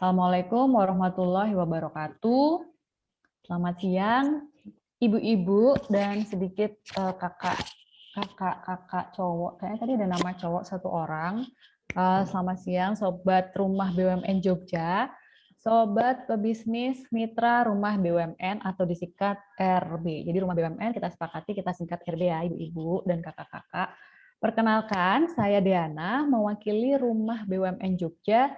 Assalamualaikum warahmatullahi wabarakatuh. Selamat siang, ibu-ibu dan sedikit kakak cowok. Kayaknya tadi ada nama cowok satu orang. Selamat siang, sobat Rumah BUMN Jogja, sobat pebisnis mitra Rumah BUMN atau disingkat RB. Jadi Rumah BUMN kita sepakati kita singkat RB ya, ibu-ibu dan kakak-kakak. Perkenalkan, saya Diana, mewakili Rumah BUMN Jogja.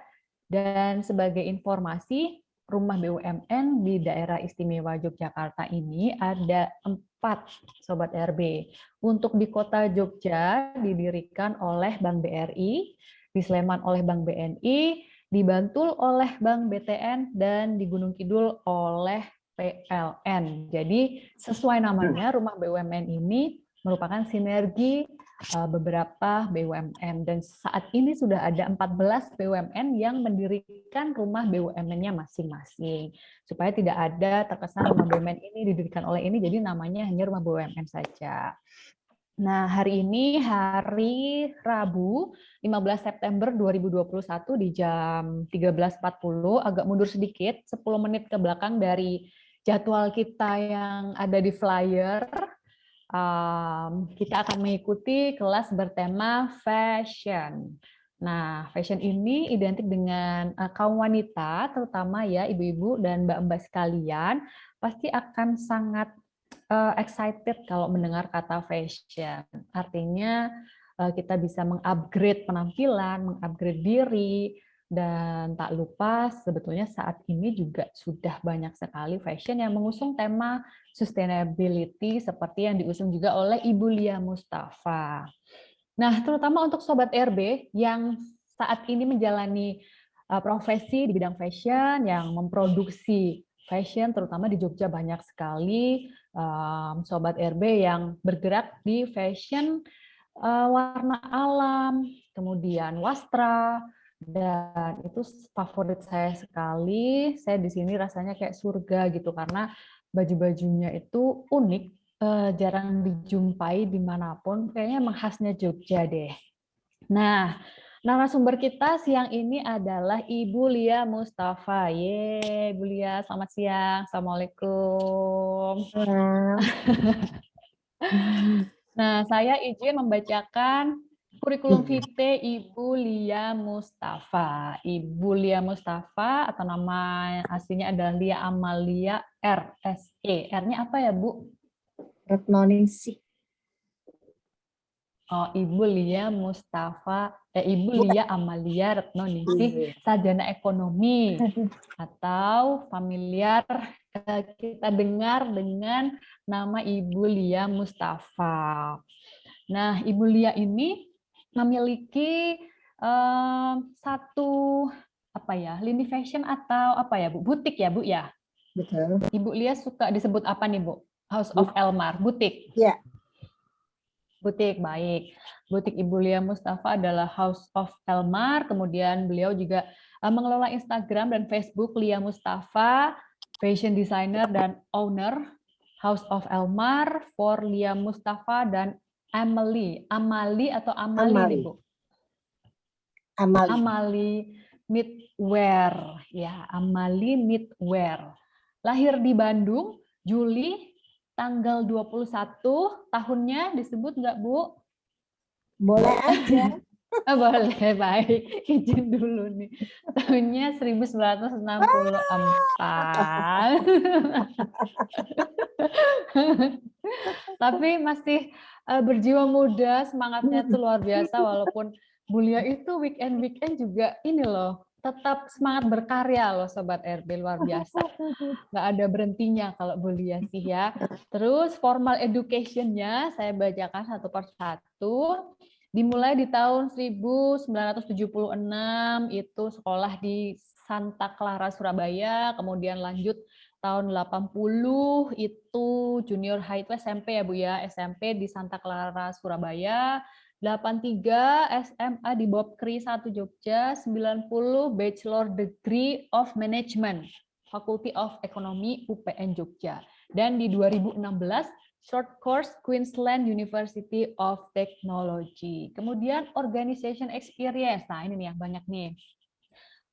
Dan sebagai informasi, Rumah BUMN di daerah istimewa Yogyakarta ini ada 4 Sobat RB. Untuk di kota Jogja didirikan oleh Bank BRI, di Sleman oleh Bank BNI, di Bantul oleh Bank BTN, dan di Gunung Kidul oleh PLN. Jadi sesuai namanya, Rumah BUMN ini merupakan sinergi beberapa BUMN, dan saat ini sudah ada 14 BUMN yang mendirikan rumah BUMN-nya masing-masing supaya tidak ada terkesan rumah BUMN ini didirikan oleh ini jadi namanya hanya rumah BUMN saja. Nah, hari ini hari Rabu 15 September 2021 di jam 13.40, agak mundur sedikit 10 menit ke belakang dari jadwal kita yang ada di flyer. Kita akan mengikuti kelas bertema fashion. Nah, fashion ini identik dengan kaum wanita, terutama ya ibu-ibu dan mbak-mbak sekalian, pasti akan sangat excited kalau mendengar kata fashion. Artinya kita bisa mengupgrade penampilan, mengupgrade diri, dan tak lupa sebetulnya saat ini juga sudah banyak sekali fashion yang mengusung tema sustainability seperti yang diusung juga oleh Ibu Lia Mustafa. Nah, terutama untuk Sobat RB yang saat ini menjalani profesi di bidang fashion, yang memproduksi fashion, terutama di Jogja banyak sekali Sobat RB yang bergerak di fashion warna alam, kemudian wastra, dan itu favorit saya sekali. Saya di sini rasanya kayak surga gitu karena baju-bajunya itu unik, jarang dijumpai dimanapun. Kayaknya emang khasnya Jogja deh. Nah, narasumber kita siang ini adalah Ibu Lia Mustafa. Ibu Lia, selamat siang. Assalamualaikum. Nah, saya izin membacakan kurikulum vitae Ibu Lia Mustafa. Ibu Lia Mustafa atau nama aslinya adalah Lia Amalia RSE. R-nya apa ya, Bu? Retnoningsih. Oh, Ibu Lia Mustafa, Ibu Lia Amalia Retnoningsih, sarjana ekonomi atau familiar kita dengar dengan nama Ibu Lia Mustafa. Nah, Ibu Lia ini memiliki satu lini fashion atau apa ya, Bu? Butik ya, Bu ya? Betul. Ibu Lia suka disebut apa nih, Bu? House of Elmar, butik. Ya. Butik, baik. Butik Ibu Lia Mustafa adalah House of Elmar, kemudian beliau juga mengelola Instagram dan Facebook Lia Mustafa, fashion designer dan owner House of Elmar for Lia Mustafa dan Amali atau Amali nih, Bu? Amali Knitwear, ya, Amali Knitwear. Lahir di Bandung, Juli tanggal 21, tahunnya disebut nggak, Bu? Boleh aja. Oh, boleh, baik. Izin dulu nih. Tahunnya 1964. Tapi masih berjiwa muda, semangatnya tuh luar biasa walaupun Bulia itu weekend juga ini loh, tetap semangat berkarya loh Sobat RB, luar biasa. Nggak ada berhentinya kalau Bulia sih ya. Terus formal education-nya saya bacakan satu persatu. Dimulai di tahun 1976 itu sekolah di Santa Clara Surabaya, kemudian lanjut tahun 80 itu junior high itu SMP ya Bu ya, SMP di Santa Clara Surabaya, 83 SMA di Bobkri 1 Jogja, 90 Bachelor Degree of Management Faculty of Economy UPN Jogja, dan di 2016 short course Queensland University of Technology. Kemudian organization experience, nah ini nih yang banyak nih.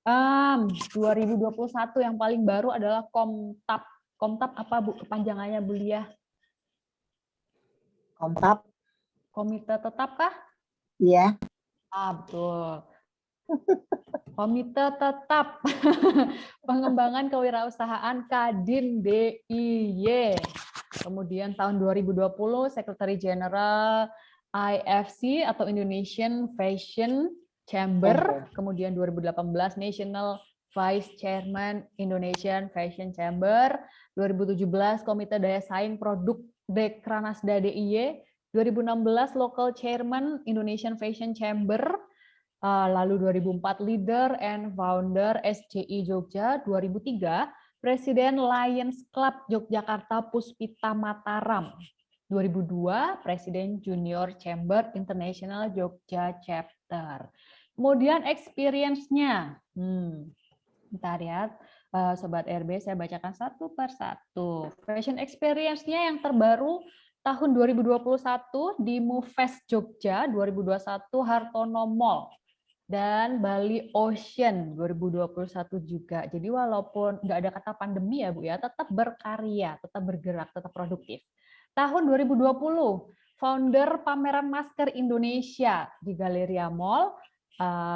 2021 yang paling baru adalah Komtab. Komtab apa Bu kepanjangannya Bu Lia? Komtab. Komite tetap kah? Iya. Betul. Komite Tetap Pengembangan Kewirausahaan Kadin DIY. Kemudian tahun 2020 Secretary General IFC atau Indonesian Fashion Chamber. Kemudian 2018 National Vice Chairman Indonesian Fashion Chamber. 2017 Komite Daya Saing Produk Dekranasda DIY. 2016 Local Chairman Indonesian Fashion Chamber. Lalu 2004 Leader and Founder SCI Jogja, 2003 Presiden Lions Club Yogyakarta Puspita Mataram, 2002 Presiden Junior Chamber International Jogja Chapter. Kemudian experience-nya, bentar ya, Sobat RB saya bacakan satu per satu. Fashion experience-nya yang terbaru tahun 2021 di MoveFest Jogja, 2021 Hartono Mall. Dan Bali Ocean 2021 juga. Jadi walaupun nggak ada kata pandemi ya Bu ya, tetap berkarya, tetap bergerak, tetap produktif. Tahun 2020, founder pameran masker Indonesia di Galleria Mall,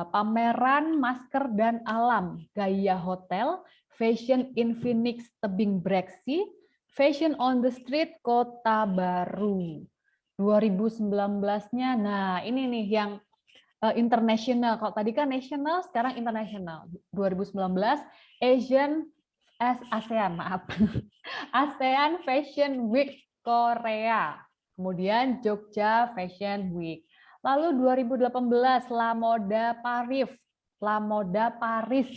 pameran masker dan alam Gaya Hotel, Fashion in Phoenix Tebing Breksi, Fashion on the Street Kota Baru. 2019-nya, nah ini nih yang international. Kalau tadi kan national, sekarang international. 2019 ASEAN, maaf. ASEAN Fashion Week Korea. Kemudian Jogja Fashion Week. Lalu 2018 La Moda Paris. La Moda Paris.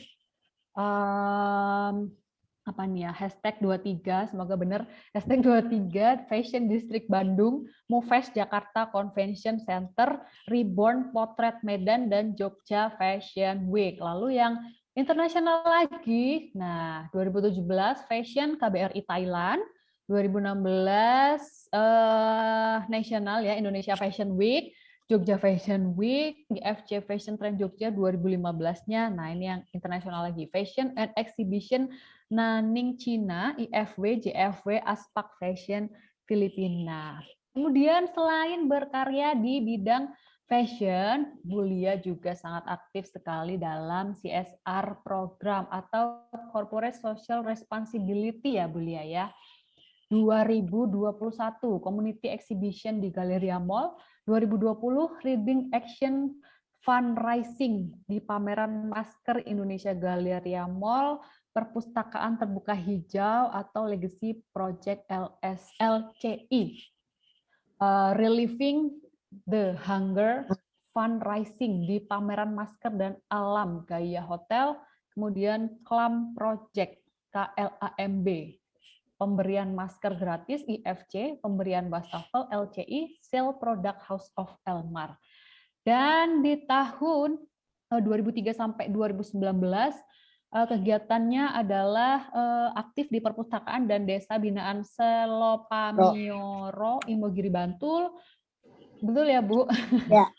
Apa nih ya, hashtag 23, semoga benar, hashtag 23, Fashion District Bandung, MoveFest Jakarta Convention Center, Reborn Potret Medan, dan Jogja Fashion Week. Lalu yang internasional lagi, nah 2017 Fashion KBRI Thailand, 2016 nasional ya Indonesia Fashion Week, Jogja Fashion Week, IFC Fashion Trend Jogja 2015-nya. Nah, ini yang internasional lagi. Fashion and Exhibition Nanning Cina, IFW, JFW, Aspak Fashion Filipina. Kemudian selain berkarya di bidang fashion, Bu Lia juga sangat aktif sekali dalam CSR program atau Corporate Social Responsibility ya Bu Lia ya. 2021 Community Exhibition di Galleria Mall, 2020 Reading Action Fundraising di pameran masker Indonesia Galleria Mall, Perpustakaan Terbuka Hijau atau Legacy Project LCI, Relieving the Hunger Fundraising di pameran masker dan alam Gaya Hotel, kemudian Clam Project KLAMB, pemberian masker gratis IFC, pemberian wastafel LCI, Sale Product House of Elmar. Dan di tahun 2003 sampai 2019 kegiatannya adalah aktif di perpustakaan dan desa binaan Selopamioro, Imogiri Bantul. Betul ya, Bu? Ya.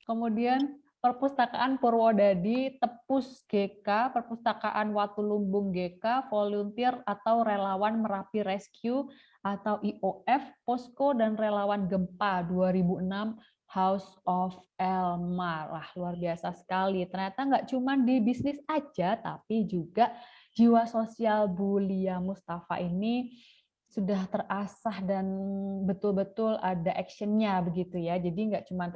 Kemudian Perpustakaan Purwodadi, Tepus GK, Perpustakaan Watulumbung GK, volunteer atau relawan Merapi Rescue atau IOF, Posko dan relawan Gempa 2006, House of Elmar. Wah, luar biasa sekali. Ternyata nggak cuma di bisnis aja, tapi juga jiwa sosial Bu Lia Mustafa ini sudah terasah dan betul-betul ada actionnya begitu ya. Jadi nggak cuma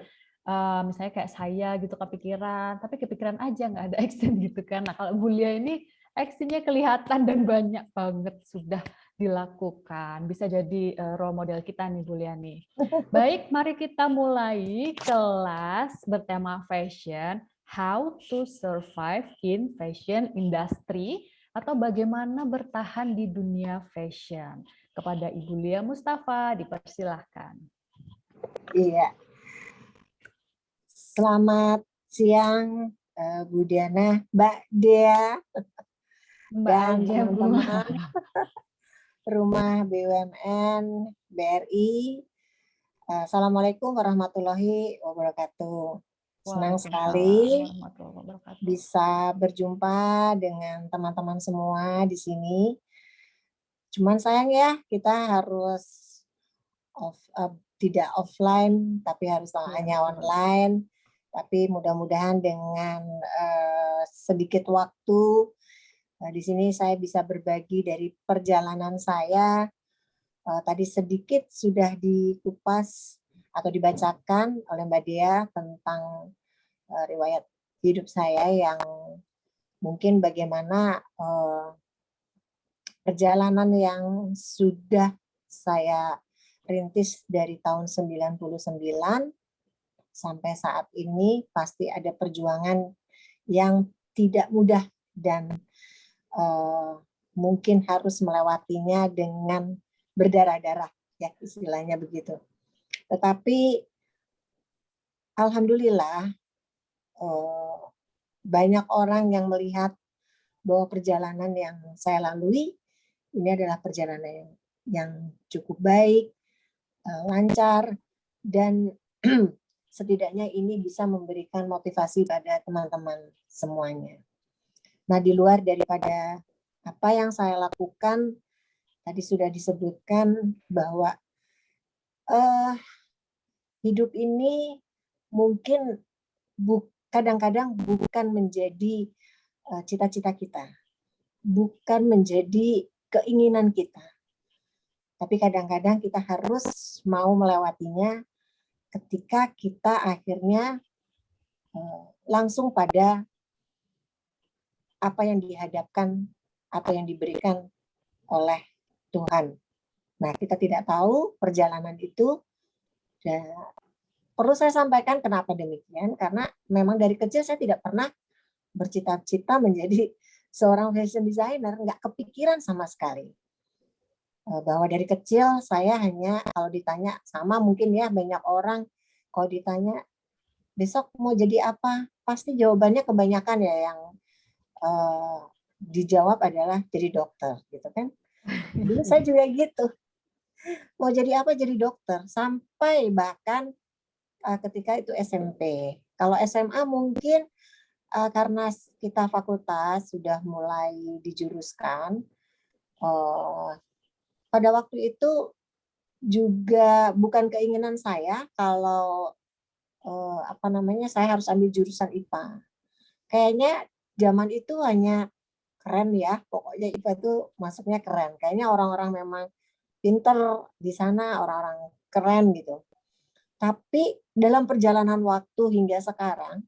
misalnya kayak saya gitu kepikiran, tapi kepikiran aja nggak ada action gitu kan. Nah kalau Bu Lia ini actionnya kelihatan dan banyak banget sudah dilakukan. Bisa jadi role model kita nih Bu Lia nih. Baik, mari kita mulai kelas bertema fashion, how to survive in fashion industry atau bagaimana bertahan di dunia fashion. Kepada Ibu Lia Mustafa, dipersilahkan. Iya. Selamat siang, Bu Diana, Mbak Dea, dan teman-teman Rumah BUMN BRI. Assalamualaikum warahmatullahi wabarakatuh. Senang Waalaikumsalam sekali warahmatullahi wabarakatuh. bisa berjumpa dengan teman-teman semua di sini. Cuman sayang ya, kita harus tidak offline, tapi harus Iya, hanya betul. online. Tapi mudah-mudahan dengan sedikit waktu di sini saya bisa berbagi dari perjalanan saya. Tadi sedikit sudah dikupas atau dibacakan oleh Mbak Dea tentang riwayat hidup saya yang mungkin bagaimana perjalanan yang sudah saya rintis dari tahun 99 sampai saat ini pasti ada perjuangan yang tidak mudah dan mungkin harus melewatinya dengan berdarah-darah, ya istilahnya begitu. Tetapi alhamdulillah banyak orang yang melihat bahwa perjalanan yang saya lalui ini adalah perjalanan yang cukup baik, lancar, dan setidaknya ini bisa memberikan motivasi pada teman-teman semuanya. Nah, di luar daripada apa yang saya lakukan, tadi sudah disebutkan bahwa hidup ini mungkin kadang-kadang bukan menjadi cita-cita kita, bukan menjadi keinginan kita. Tapi kadang-kadang kita harus mau melewatinya ketika kita akhirnya langsung pada apa yang dihadapkan atau yang diberikan oleh Tuhan. Nah, kita tidak tahu perjalanan itu. Dan perlu saya sampaikan kenapa demikian, karena memang dari kecil saya tidak pernah bercita-cita menjadi seorang fashion designer, nggak kepikiran sama sekali. Bahwa dari kecil saya hanya kalau ditanya sama mungkin ya banyak orang kalau ditanya besok mau jadi apa, pasti jawabannya kebanyakan ya yang dijawab adalah jadi dokter gitu kan. Dulu saya juga gitu, mau jadi apa, jadi dokter, sampai bahkan ketika itu SMP. Kalau SMA mungkin karena kita fakultas sudah mulai dijuruskan, pada waktu itu juga bukan keinginan saya kalau saya harus ambil jurusan IPA. Kayaknya zaman itu hanya keren ya, pokoknya IPA itu masuknya keren. Kayaknya orang-orang memang pinter di sana, orang-orang keren gitu. Tapi dalam perjalanan waktu hingga sekarang,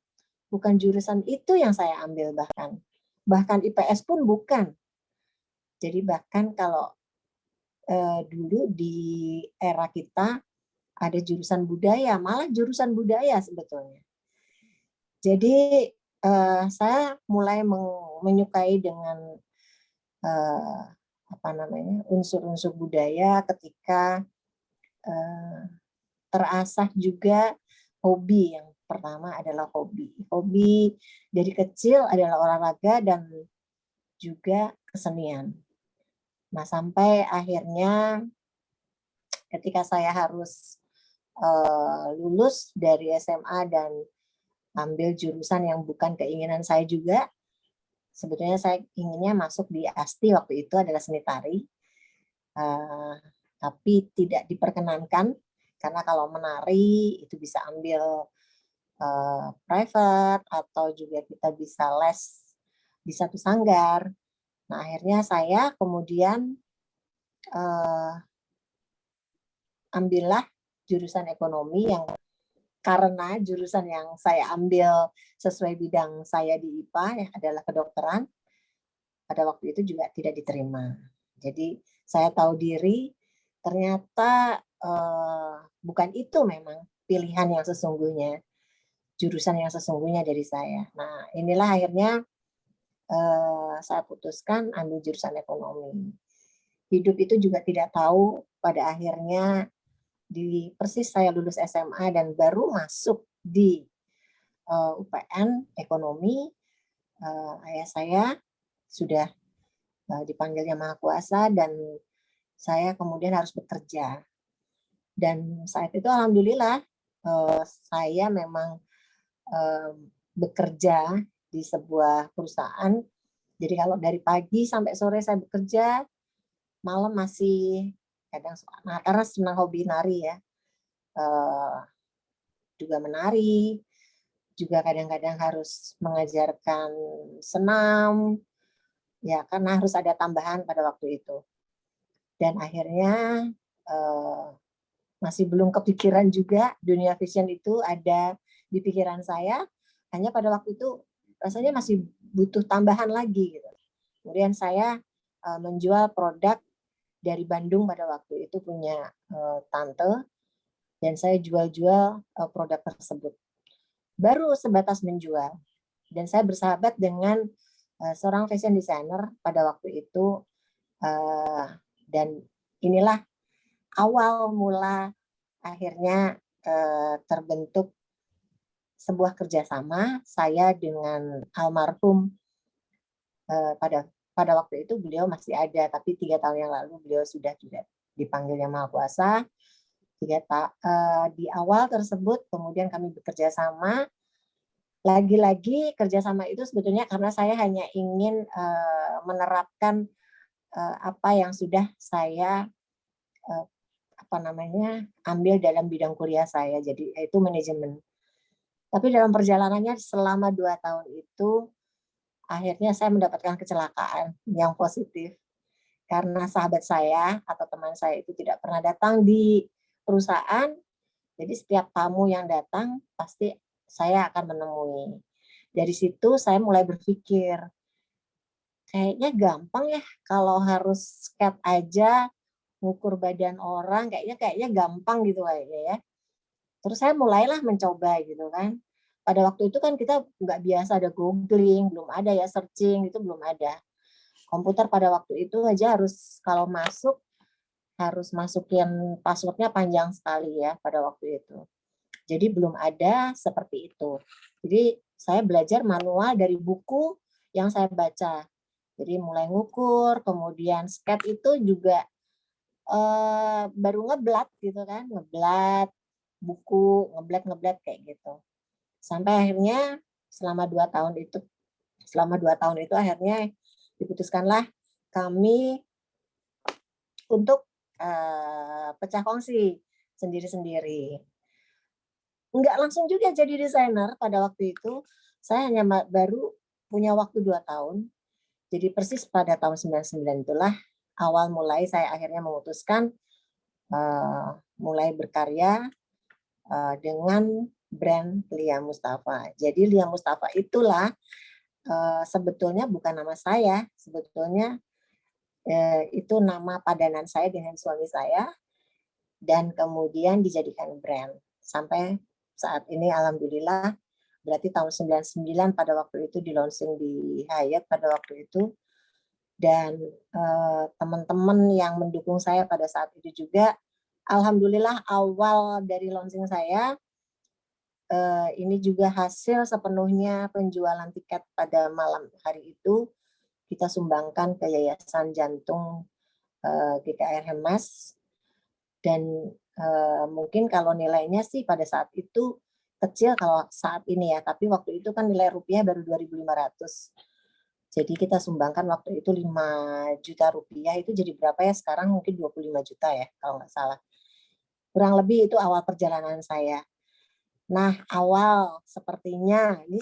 bukan jurusan itu yang saya ambil bahkan. Bahkan IPS pun bukan. Jadi bahkan kalau dulu di era kita ada jurusan budaya, malah jurusan budaya sebetulnya. Jadi saya mulai menyukai dengan unsur-unsur budaya ketika terasah juga hobi. Yang pertama adalah hobi. Hobi dari kecil adalah olahraga dan juga kesenian. Nah, sampai akhirnya ketika saya harus lulus dari SMA dan ambil jurusan yang bukan keinginan saya juga, sebetulnya saya inginnya masuk di ASTI waktu itu adalah seni tari, tapi tidak diperkenankan karena kalau menari itu bisa ambil private atau juga kita bisa les di satu sanggar. Nah, akhirnya saya kemudian ambillah jurusan ekonomi yang karena jurusan yang saya ambil sesuai bidang saya di IPA yang adalah kedokteran, pada waktu itu juga tidak diterima. Jadi saya tahu diri ternyata bukan itu memang pilihan yang sesungguhnya, jurusan yang sesungguhnya dari saya. Nah, inilah akhirnya saya putuskan ambil jurusan ekonomi. Hidup itu juga tidak tahu pada akhirnya persis saya lulus SMA dan baru masuk di UPN ekonomi, ayah saya sudah dipanggilnya Maha Kuasa dan saya kemudian harus bekerja. Dan saat itu alhamdulillah saya memang bekerja di sebuah perusahaan. Jadi kalau dari pagi sampai sore saya bekerja, malam masih kadang, nah, karena senang hobi nari ya, juga menari, juga kadang-kadang harus mengajarkan senam, ya karena harus ada tambahan pada waktu itu. Dan akhirnya masih belum kepikiran juga dunia fashion itu ada di pikiran saya, hanya pada waktu itu rasanya masih butuh tambahan lagi gitu. Kemudian saya menjual produk dari Bandung pada waktu itu, punya tante, dan saya jual-jual produk tersebut. Baru sebatas menjual, dan saya bersahabat dengan seorang fashion designer pada waktu itu, dan inilah awal mula akhirnya terbentuk sebuah kerjasama saya dengan almarhum. Pada waktu itu beliau masih ada, tapi 3 tahun yang lalu beliau sudah juga dipanggil Yang Maha Kuasa. Di awal tersebut kemudian kami bekerja sama. Lagi-lagi kerjasama itu sebetulnya karena saya hanya ingin menerapkan apa yang sudah saya ambil dalam bidang kuliah saya, jadi itu manajemen. Tapi dalam perjalanannya selama 2 tahun itu, akhirnya saya mendapatkan kecelakaan yang positif. Karena sahabat saya atau teman saya itu tidak pernah datang di perusahaan, jadi setiap tamu yang datang pasti saya akan menemui. Dari situ saya mulai berpikir, kayaknya gampang ya kalau harus skate aja, ngukur badan orang, kayaknya gampang gitu kayaknya ya. Terus saya mulailah mencoba gitu kan. Pada waktu itu kan kita nggak biasa ada googling, belum ada ya searching, itu belum ada. Komputer pada waktu itu aja harus kalau masuk, harus masukin passwordnya panjang sekali ya pada waktu itu. Jadi belum ada seperti itu. Jadi saya belajar manual dari buku yang saya baca. Jadi mulai ngukur, kemudian skate itu juga baru ngeblat gitu kan, ngeblat buku, ngeblat kayak gitu. Sampai akhirnya selama 2 tahun itu akhirnya diputuskanlah kami untuk pecah kongsi sendiri-sendiri. Enggak langsung juga jadi desainer pada waktu itu. Saya hanya baru punya waktu 2 tahun. Jadi persis pada tahun 99 itulah awal mulai saya akhirnya memutuskan mulai berkarya dengan brand Lia Mustafa. Jadi Lia Mustafa itulah sebetulnya bukan nama saya, sebetulnya itu nama padanan saya dengan suami saya, dan kemudian dijadikan brand. Sampai saat ini alhamdulillah, berarti tahun 99 pada waktu itu di launching di Hyatt pada waktu itu, dan teman-teman yang mendukung saya pada saat itu juga, alhamdulillah awal dari launching saya, ini juga hasil sepenuhnya penjualan tiket pada malam hari itu kita sumbangkan ke Yayasan Jantung GKR Hemas, dan mungkin kalau nilainya sih pada saat itu kecil kalau saat ini ya, tapi waktu itu kan nilai rupiah baru 2.500. Jadi kita sumbangkan waktu itu 5 juta rupiah, itu jadi berapa ya sekarang, mungkin 25 juta ya kalau nggak salah. Kurang lebih itu awal perjalanan saya. Nah, awal sepertinya ini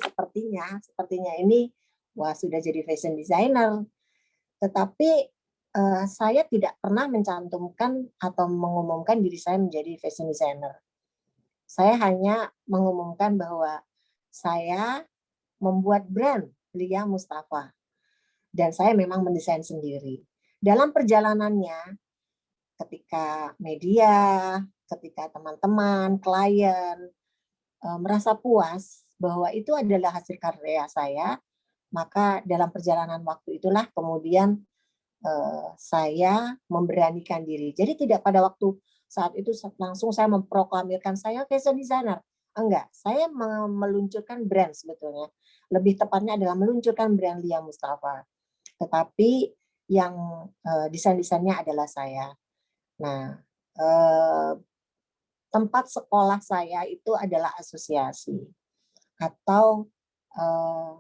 wah sudah jadi fashion designer. Tetapi saya tidak pernah mencantumkan atau mengumumkan diri saya menjadi fashion designer. Saya hanya mengumumkan bahwa saya membuat brand Lia Mustafa, dan saya memang mendesain sendiri. Dalam perjalanannya, ketika media, ketika teman-teman, klien merasa puas bahwa itu adalah hasil karya saya, maka dalam perjalanan waktu itulah kemudian saya memberanikan diri. Jadi tidak pada waktu saat itu langsung saya memproklamirkan saya fashion designer. Enggak, saya meluncurkan brand sebetulnya. Lebih tepatnya adalah meluncurkan brand Lia Mustafa. Tetapi yang desain-desainnya adalah saya. Nah, tempat sekolah saya itu adalah asosiasi. atau eh,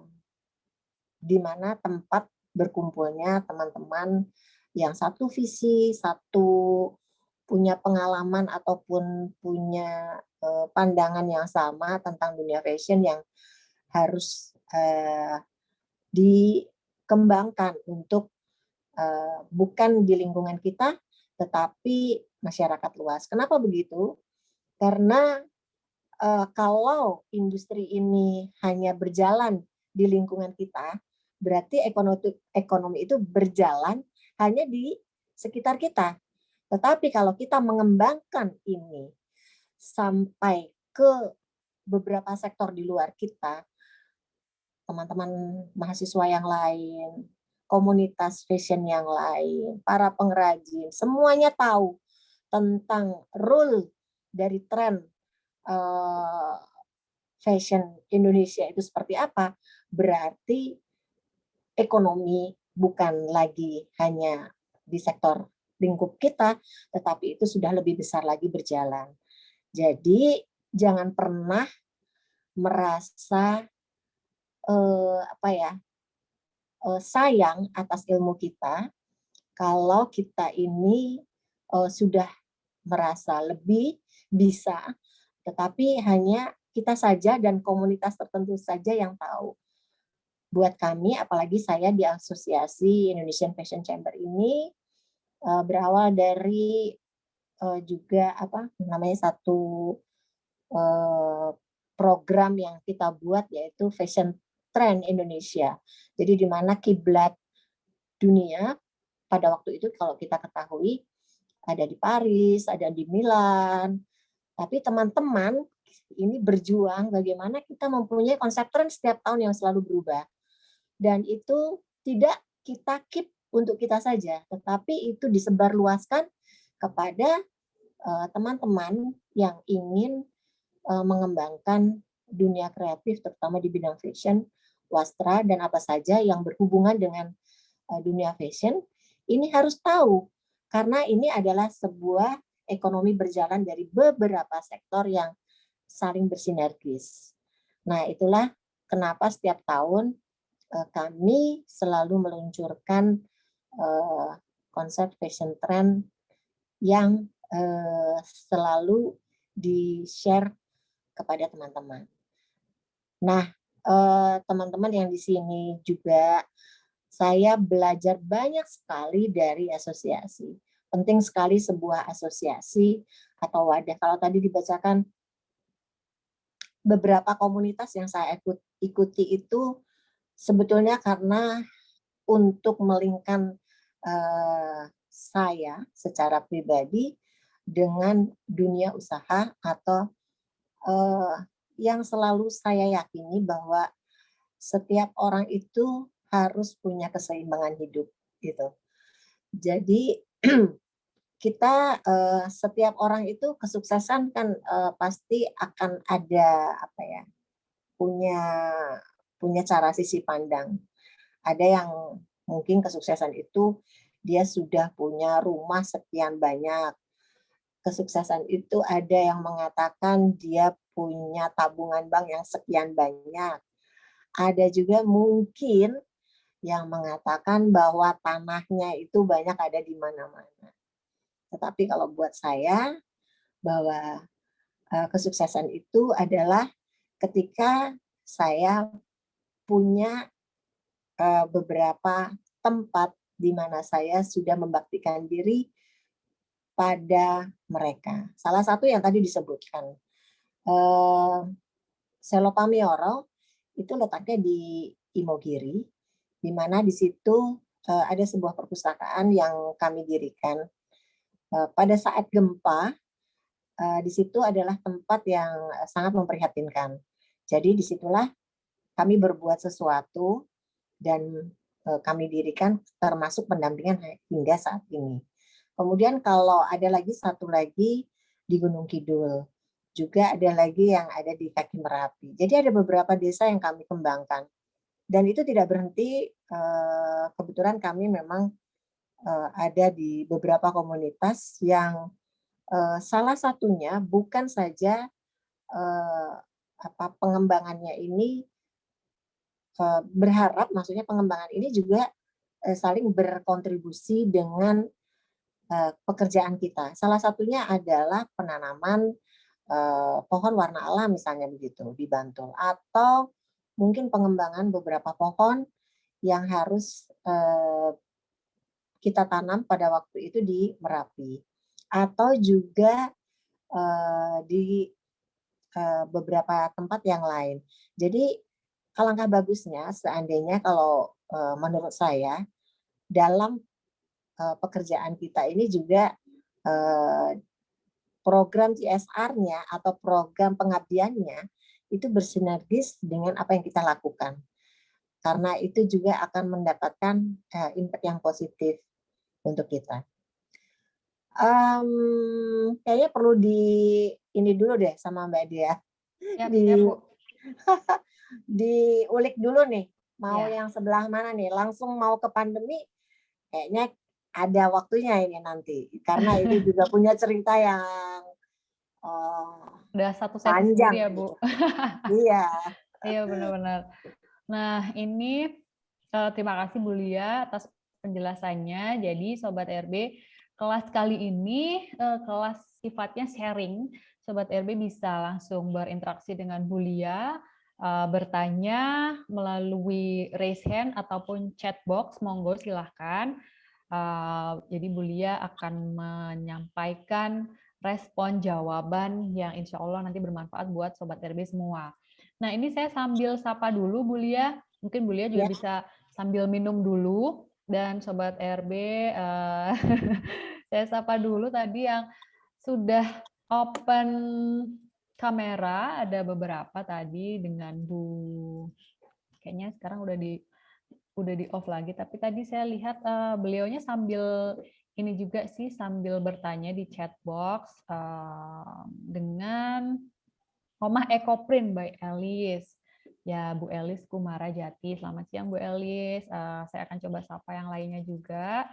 di mana tempat berkumpulnya teman-teman yang satu visi, satu punya pengalaman ataupun punya pandangan yang sama tentang dunia fashion yang harus dikembangkan untuk bukan di lingkungan kita, tetapi masyarakat luas. Kenapa begitu? Karena kalau industri ini hanya berjalan di lingkungan kita, berarti ekonomi itu berjalan hanya di sekitar kita. Tetapi kalau kita mengembangkan ini sampai ke beberapa sektor di luar kita, teman-teman mahasiswa yang lain, komunitas fashion yang lain, para pengrajin, semuanya tahu tentang rule dari tren fashion Indonesia itu seperti apa, berarti ekonomi bukan lagi hanya di sektor lingkup kita, tetapi itu sudah lebih besar lagi berjalan. Jadi jangan pernah merasa sayang atas ilmu kita kalau kita ini sudah merasa lebih bisa, tetapi hanya kita saja dan komunitas tertentu saja yang tahu. Buat kami, apalagi saya di Asosiasi Indonesian Fashion Chamber ini berawal dari juga satu program yang kita buat, yaitu Fashion Trend Indonesia. Jadi di mana kiblat dunia pada waktu itu kalau kita ketahui ada di Paris, ada di Milan. Tapi teman-teman ini berjuang bagaimana kita mempunyai konsep tren setiap tahun yang selalu berubah. Dan itu tidak kita keep untuk kita saja, tetapi itu disebarluaskan kepada teman-teman yang ingin mengembangkan dunia kreatif, terutama di bidang fashion, wastra, dan apa saja yang berhubungan dengan dunia fashion. Ini harus tahu, karena ini adalah sebuah ekonomi berjalan dari beberapa sektor yang saling bersinergis. Nah, itulah kenapa setiap tahun kami selalu meluncurkan konsep fashion trend yang selalu di-share kepada teman-teman. Nah, teman-teman yang di sini juga saya belajar banyak sekali dari asosiasi. Penting sekali sebuah asosiasi atau wadah. Kalau tadi dibacakan beberapa komunitas yang saya ikuti itu sebetulnya karena untuk melingkan saya secara pribadi dengan dunia usaha atau yang selalu saya yakini bahwa setiap orang itu harus punya keseimbangan hidup gitu. Jadi kita setiap orang itu kesuksesan kan pasti akan ada punya cara sisi pandang. Ada yang mungkin kesuksesan itu dia sudah punya rumah sekian banyak. Kesuksesan itu ada yang mengatakan dia punya tabungan bank yang sekian banyak. Ada juga mungkin yang mengatakan bahwa tanahnya itu banyak ada di mana-mana. Tetapi kalau buat saya, bahwa kesuksesan itu adalah ketika saya punya beberapa tempat di mana saya sudah membaktikan diri pada mereka. Salah satu yang tadi disebutkan, Selopamioro itu letaknya di Imogiri, di mana di situ ada sebuah perpustakaan yang kami dirikan. Pada saat gempa, di situ adalah tempat yang sangat memprihatinkan. Jadi disitulah kami berbuat sesuatu dan kami dirikan termasuk pendampingan hingga saat ini. Kemudian kalau ada lagi satu lagi di Gunung Kidul, juga ada lagi yang ada di kaki Merapi. Jadi ada beberapa desa yang kami kembangkan. Dan itu tidak berhenti, kebetulan kami memang ada di beberapa komunitas yang salah satunya bukan saja pengembangannya ini berharap, maksudnya pengembangan ini juga saling berkontribusi dengan pekerjaan kita. Salah satunya adalah penanaman pohon warna alam misalnya begitu di Bantul, atau mungkin pengembangan beberapa pohon yang harus kita tanam pada waktu itu di Merapi, atau juga di beberapa tempat yang lain. Jadi alangkah bagusnya seandainya kalau menurut saya dalam pekerjaan kita ini juga program CSR-nya atau program pengabdiannya itu bersinergis dengan apa yang kita lakukan. Karena itu juga akan mendapatkan impact yang positif untuk kita. Kayaknya perlu ini dulu deh sama Mbak Dia. Ya, Bu. Diulik dulu nih, mau Ya. yang sebelah mana nih? Langsung mau ke pandemi, kayaknya ada waktunya ini nanti. Karena ini juga punya cerita yang Udah satu sesi panjang sendiri ya, gitu. Bu. Iya. Iya, benar-benar. Nah, ini terima kasih Bu Lia atas penjelasannya. Jadi Sobat RB, kelas kali ini kelas sifatnya sharing. Sobat RB bisa langsung berinteraksi dengan Bu Lia, bertanya melalui raise hand ataupun chat box, monggo silahkan. Jadi Bu Lia akan menyampaikan respon jawaban yang insya Allah nanti bermanfaat buat Sobat RB semua. Nah, ini saya sambil sapa dulu Bu Lia. Mungkin Bu Lia juga bisa sambil minum dulu. Dan Sobat RB, saya sapa dulu tadi yang sudah open kamera. Ada beberapa tadi dengan Bu. Kayaknya sekarang udah di off lagi. Tapi tadi saya lihat beliaunya sambil ini juga sih, sambil bertanya di chat box dengan Omah Ekoprint by Elis. Ya, Bu Elis Kumarajati. Selamat siang, Bu Elis. Saya akan coba sapa yang lainnya juga.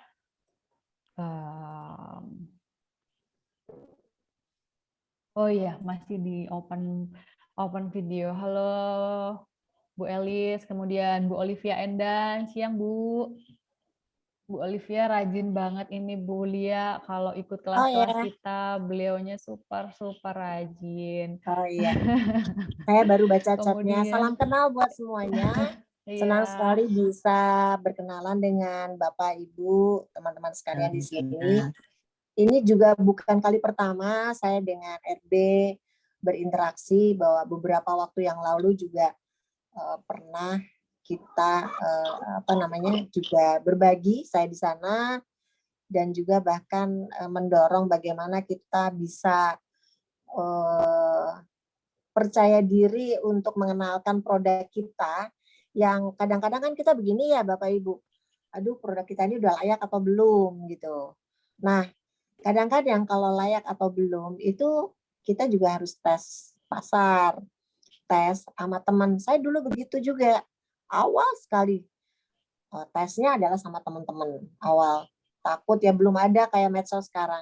Oh iya, masih di open video. Halo, Bu Elis. Kemudian Bu Olivia Endan. Siang, Bu. Bu Olivia rajin banget ini Bu Lia kalau ikut kelas-kelas kita, beliaunya super rajin. Oh iya. Saya baru baca chatnya. Kemudian, Salam kenal buat semuanya. Senang sekali bisa berkenalan dengan Bapak, Ibu, teman-teman sekalian di sini. Ini juga bukan kali pertama saya dengan RB berinteraksi, bahwa beberapa waktu yang lalu juga pernah kita juga berbagi, saya di sana, dan juga bahkan mendorong bagaimana kita bisa percaya diri untuk mengenalkan produk kita, yang kadang-kadang kan kita begini ya Bapak Ibu, aduh produk kita ini udah layak atau belum gitu. Nah, kadang-kadang kalau layak atau belum itu kita juga harus tes pasar, tes sama teman. Saya dulu begitu juga, awal sekali tesnya adalah sama teman-teman awal. Takut ya, belum ada kayak medsos sekarang.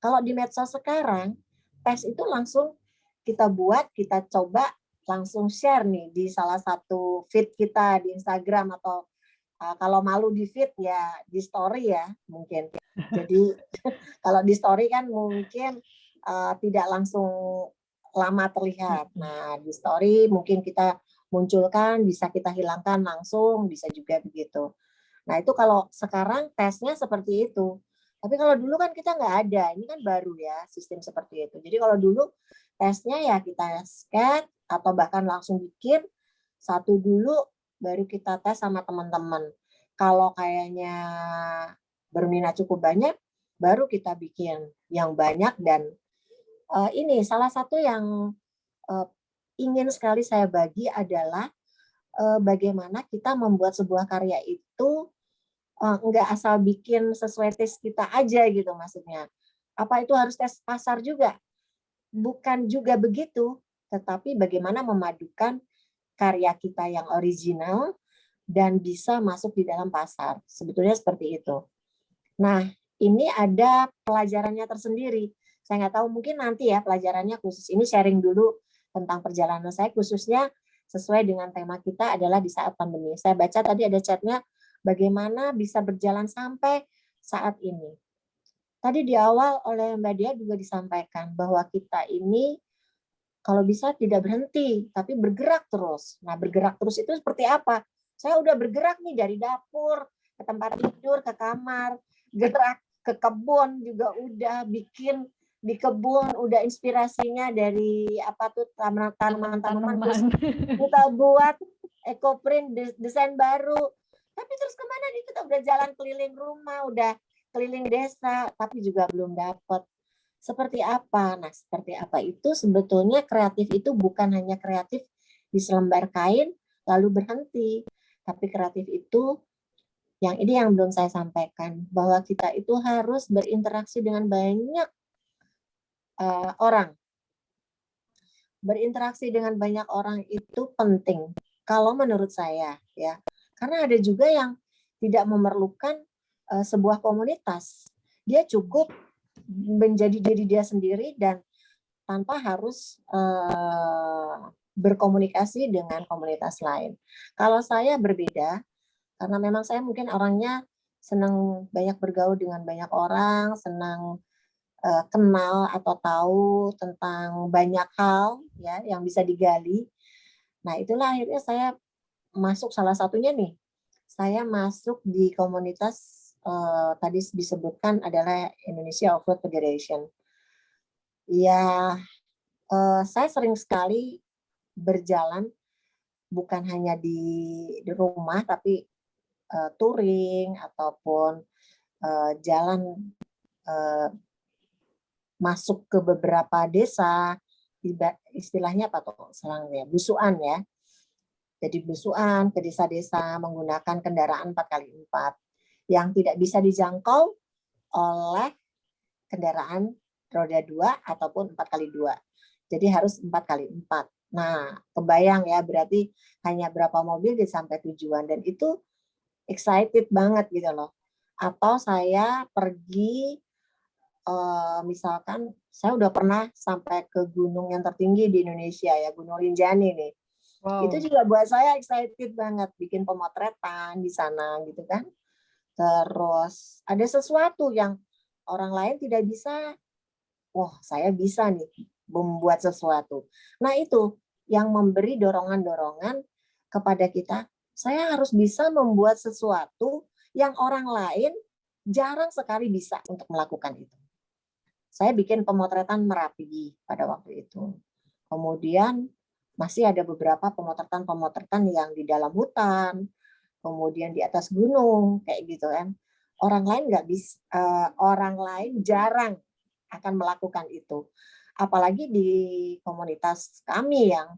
Kalau di medsos sekarang, tes itu langsung kita buat, kita coba langsung share nih di salah satu feed kita di Instagram, atau kalau malu di feed ya di story ya mungkin. Jadi kalau di story kan mungkin tidak langsung lama terlihat. Nah, di story mungkin kita munculkan, bisa kita hilangkan langsung, bisa juga begitu. Nah, itu kalau sekarang tesnya seperti itu. Tapi kalau dulu kan kita nggak ada, ini kan baru ya sistem seperti itu. Jadi kalau dulu tesnya ya kita scan atau bahkan langsung bikin satu dulu, baru kita tes sama teman-teman. Kalau kayaknya berminat cukup banyak, baru kita bikin yang banyak. Dan ini salah satu yang ingin sekali saya bagi adalah bagaimana kita membuat sebuah karya itu nggak asal bikin sesuai tes kita aja gitu maksudnya. Apa itu harus tes pasar juga? Bukan juga begitu, tetapi bagaimana memadukan karya kita yang original dan bisa masuk di dalam pasar. Sebetulnya seperti itu. Nah, ini ada pelajarannya tersendiri. Saya nggak tahu, mungkin nanti ya pelajarannya khusus ini sharing dulu tentang perjalanan saya, khususnya sesuai dengan tema kita adalah di saat pandemi. Saya baca tadi ada chatnya, bagaimana bisa berjalan sampai saat ini. Tadi di awal oleh Mbak Dia juga disampaikan bahwa kita ini kalau bisa tidak berhenti, tapi bergerak terus. Nah, bergerak terus itu seperti apa? Saya udah bergerak nih dari dapur, ke tempat tidur, ke kamar, gerak ke kebun juga udah bikin di kebun, udah inspirasinya dari apa tuh tanaman-tanaman, terus kita buat ekoprint desain baru. Tapi terus kemana nih, kita udah jalan keliling rumah, udah keliling desa, tapi juga belum dapat. Seperti apa? Nah, seperti apa itu sebetulnya kreatif itu bukan hanya kreatif di selembar kain lalu berhenti, tapi kreatif itu yang ini yang belum saya sampaikan, bahwa kita itu harus berinteraksi dengan banyak orang. Berinteraksi dengan banyak orang itu penting kalau menurut saya ya. Karena ada juga yang tidak memerlukan sebuah komunitas. Dia cukup menjadi diri dia sendiri dan tanpa harus berkomunikasi dengan komunitas lain. Kalau saya berbeda, karena memang saya mungkin orangnya senang banyak bergaul dengan banyak orang, senang kenal atau tahu tentang banyak hal ya yang bisa digali. Nah, itulah akhirnya saya masuk salah satunya nih. Saya masuk di komunitas tadi disebutkan adalah Indonesia Off-Road Federation. Ya, saya sering sekali berjalan bukan hanya di rumah, tapi touring ataupun jalan masuk ke beberapa desa, istilahnya apa tuh selangnya, busuan ya. Jadi busuan ke desa-desa menggunakan kendaraan 4x4 yang tidak bisa dijangkau oleh kendaraan roda 2 ataupun 4x2. Jadi harus 4x4. Nah, kebayang ya, berarti hanya berapa mobil dia sampai tujuan, dan itu excited banget gitu loh. Atau saya pergi, misalkan saya udah pernah sampai ke gunung yang tertinggi di Indonesia ya, Gunung Rinjani nih. Wow. Itu juga buat saya excited banget, bikin pemotretan di sana gitu kan. Terus ada sesuatu yang orang lain tidak bisa, wah saya bisa nih membuat sesuatu. Nah itu yang memberi dorongan-dorongan kepada kita, saya harus bisa membuat sesuatu yang orang lain jarang sekali bisa untuk melakukan itu. Saya bikin pemotretan Merapi pada waktu itu. Kemudian masih ada beberapa pemotretan yang di dalam hutan, kemudian di atas gunung kayak gitu kan. Orang lain nggak bisa, orang lain jarang akan melakukan itu. Apalagi di komunitas kami yang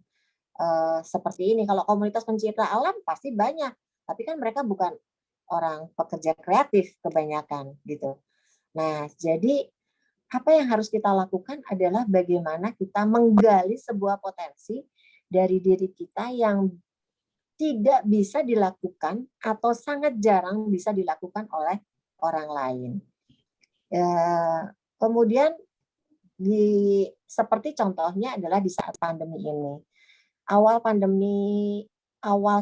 seperti ini. Kalau komunitas pencinta alam pasti banyak, tapi kan mereka bukan orang pekerja kreatif kebanyakan gitu. Nah, jadi apa yang harus kita lakukan adalah bagaimana kita menggali sebuah potensi dari diri kita yang tidak bisa dilakukan atau sangat jarang bisa dilakukan oleh orang lain. Kemudian seperti contohnya adalah di saat pandemi ini. Awal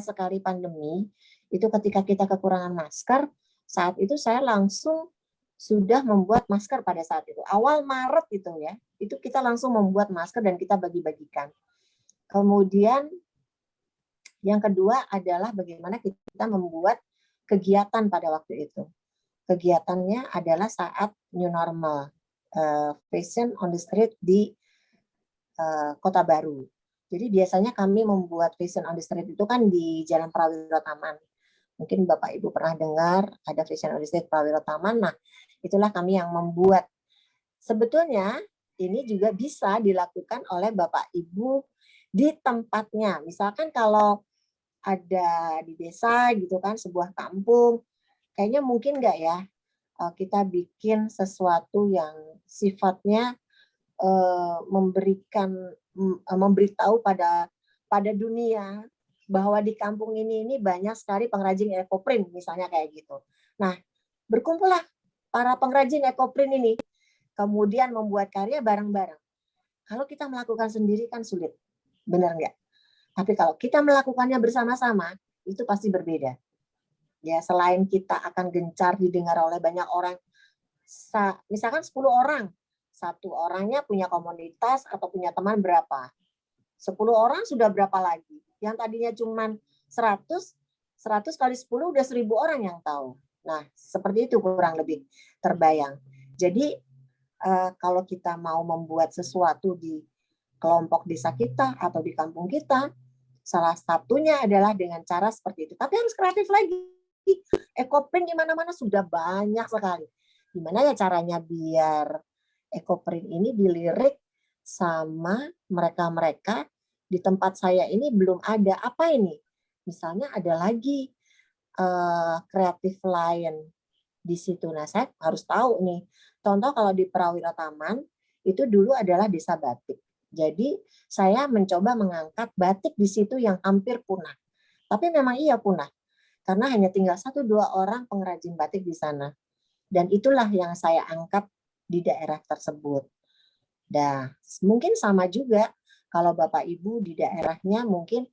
sekali pandemi, itu ketika kita kekurangan masker, saat itu saya langsung sudah membuat masker pada saat itu. Awal Maret itu ya, itu kita langsung membuat masker dan kita bagi-bagikan. Kemudian yang kedua adalah bagaimana kita membuat kegiatan pada waktu itu. Kegiatannya adalah saat new normal, fashion on the street di Kota Baru. Jadi biasanya kami membuat fashion on the street itu kan di Jalan Prawiro Taman. Mungkin Bapak Ibu pernah dengar ada fashion on the street Prawiro Taman. Nah, itulah kami yang membuat. Sebetulnya ini juga bisa dilakukan oleh Bapak Ibu di tempatnya. Misalkan kalau ada di desa gitu kan, sebuah kampung, kayaknya mungkin nggak ya kita bikin sesuatu yang sifatnya memberitahu pada dunia bahwa di kampung ini banyak sekali pengrajin ekoprint misalnya kayak gitu. Nah, berkumpullah para pengrajin ekoprint ini, kemudian membuat karya bareng-bareng. Kalau kita melakukan sendiri kan sulit. benar nggak? Tapi kalau kita melakukannya bersama-sama, itu pasti berbeda. Ya, selain kita akan gencar didengar oleh banyak orang, misalkan 10 orang, satu orangnya punya komunitas atau punya teman berapa? 10 orang sudah berapa lagi? Yang tadinya cuma 100, 100 kali 10 udah 1000 orang yang tahu. Nah, seperti itu kurang lebih terbayang. Jadi, kalau kita mau membuat sesuatu di kelompok desa kita atau di kampung kita, salah satunya adalah dengan cara seperti itu. Tapi harus kreatif lagi. Ekoprint di mana-mana sudah banyak sekali. Gimana ya caranya biar ekoprint ini dilirik sama mereka-mereka di tempat saya ini belum ada. Apa ini? Misalnya ada lagi kreatif lain di situ. Nah, saya harus tahu nih. Contoh kalau di Prawira Taman, itu dulu adalah desa batik. Jadi saya mencoba mengangkat batik di situ yang hampir punah. Tapi memang iya punah. Karena hanya tinggal 1-2 orang pengrajin batik di sana. Dan itulah yang saya angkat di daerah tersebut. Nah, mungkin sama juga kalau Bapak Ibu di daerahnya mungkin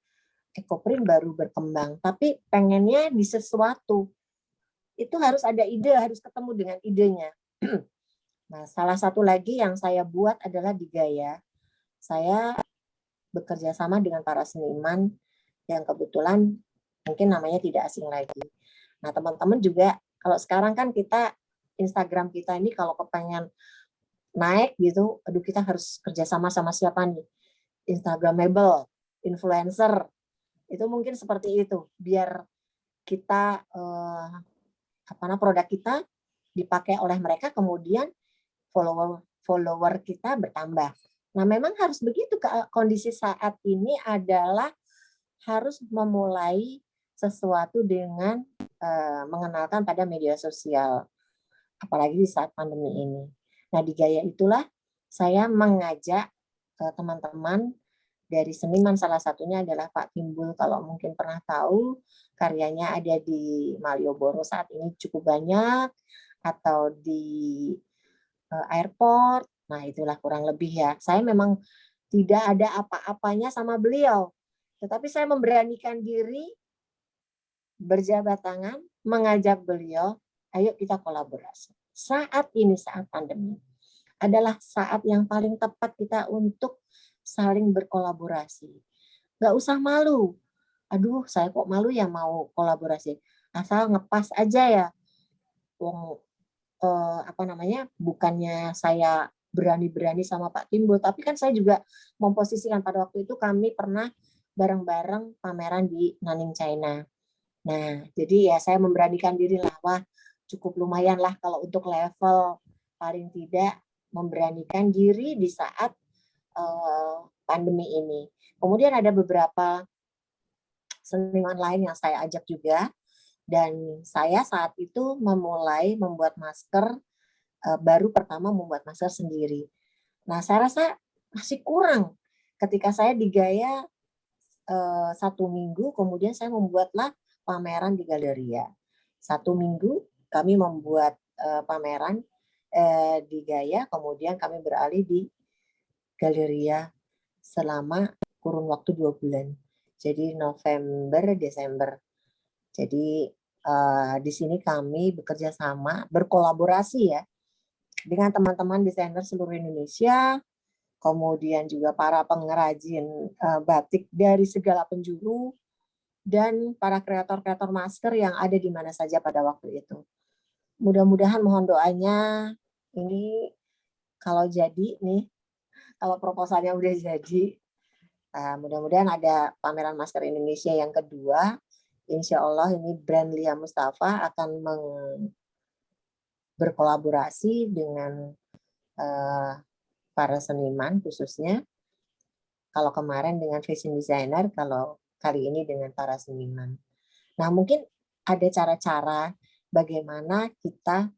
ekoprint baru berkembang. Tapi pengennya di sesuatu. Itu harus ada ide, harus ketemu dengan idenya. Nah, salah satu lagi yang saya buat adalah di Gaya. Saya bekerja sama dengan para seniman yang kebetulan mungkin namanya tidak asing lagi. Nah, teman-teman juga kalau sekarang kan kita Instagram kita ini kalau kepengen naik gitu, aduh kita harus kerjasama sama siapa nih? Instagramable, influencer, itu mungkin seperti itu. Biar kita produk kita dipakai oleh mereka, kemudian follower kita bertambah. Nah, memang harus begitu. Kondisi saat ini adalah harus memulai sesuatu dengan mengenalkan pada media sosial, apalagi di saat pandemi ini. Nah, di Gaya itulah saya mengajak teman-teman dari seniman, salah satunya adalah Pak Timbul, kalau mungkin pernah tahu, karyanya ada di Malioboro saat ini cukup banyak, atau di airport. Nah, itulah kurang lebih ya. Saya memang tidak ada apa-apanya sama beliau, tetapi saya memberanikan diri berjabat tangan, mengajak beliau, ayo kita kolaborasi. Saat ini, saat pandemi, adalah saat yang paling tepat kita untuk saling berkolaborasi. Nggak usah malu. Aduh, saya kok malu ya mau kolaborasi. Asal ngepas aja ya. Wong bukannya saya berani-berani sama Pak Timbul, tapi kan saya juga memposisikan pada waktu itu kami pernah bareng-bareng pameran di Nanning China. Nah, jadi ya saya memberanikan diri lah, wah cukup lumayan lah kalau untuk level paling tidak memberanikan diri di saat pandemi ini. Kemudian ada beberapa seniman lain yang saya ajak juga, dan saya saat itu memulai membuat masker, baru pertama membuat masker sendiri. Nah, saya rasa masih kurang ketika saya di Gaya 1 minggu, kemudian saya membuatlah pameran di Galeria. 1 minggu kami membuat pameran di Gaya, kemudian kami beralih di Galeria selama kurun waktu 2 bulan. Jadi November, Desember. Jadi di sini kami bekerja sama, berkolaborasi ya, dengan teman-teman desainer seluruh Indonesia, kemudian juga para pengrajin batik dari segala penjuru, dan para kreator-kreator masker yang ada di mana saja pada waktu itu. Mudah-mudahan mohon doanya, ini kalau jadi nih, kalau proposalnya udah jadi, mudah-mudahan ada pameran masker Indonesia yang kedua. Insya Allah ini brand Lia Mustafa akan berkolaborasi dengan para seniman khususnya. Kalau kemarin dengan fashion designer, kalau kali ini dengan para seniman. Nah, mungkin ada cara-cara bagaimana kita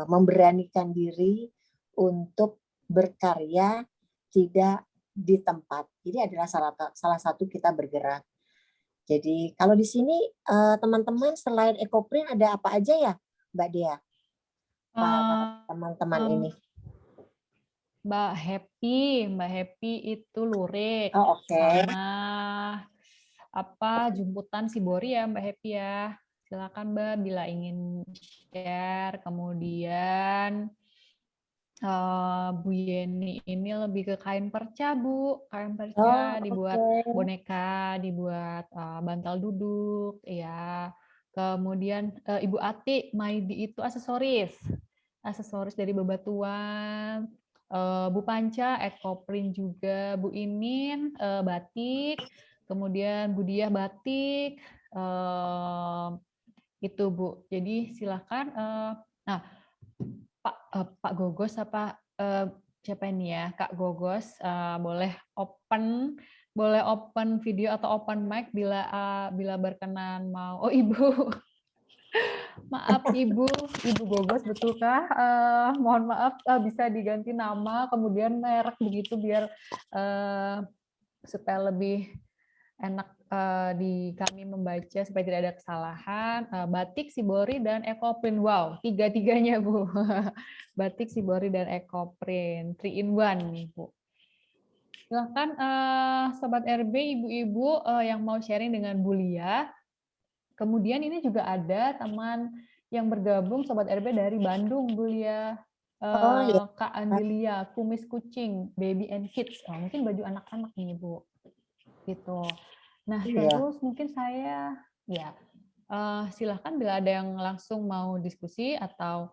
memberanikan diri untuk berkarya tidak di tempat. Ini adalah salah satu kita bergerak. Jadi kalau di sini teman-teman selain ekoprint ada apa aja ya, Mbak Dea? Para teman-teman ini. Mbak Happy itu lurik Oh, oke. sama apa jemputan si Bori ya Mbak Happy ya. Silakan Mbak bila ingin share. Kemudian Bu Yeni ini lebih ke kain perca, Bu. Kain Oh, perca dibuat oke. boneka, dibuat bantal duduk, ya. Kemudian Ibu Ati, Maidi itu aksesoris. Aksesoris dari bebatuan. Bu Panca, ekoprint juga. Bu Inin, batik. Kemudian Bu Diah, batik. Itu, Bu. Jadi silakan. Nah, Pak Gogos apa siapa ini ya Kak Gogos boleh open video atau open mic bila berkenan mau. Oh Ibu, maaf Ibu Gogos betulkah? Mohon maaf bisa diganti nama kemudian merek begitu biar eh, supaya lebih enak di kami membaca supaya tidak ada kesalahan. Batik, Sibori, dan Ekoprint. Wow, tiga-tiganya, Bu. Batik, Sibori, dan Ekoprint. 3 in 1 nih, Bu. Silahkan Sobat RB, Ibu-Ibu yang mau sharing dengan Bu Lia. Kemudian ini juga ada teman yang bergabung Sobat RB dari Bandung, Bu Lia. Oh ya. Kak Angelia, Kumis Kucing, Baby and Kids. Mungkin baju anak-anak nih, Bu. Gitu. Nah, Iya. terus mungkin saya, ya, silahkan bila ada yang langsung mau diskusi atau,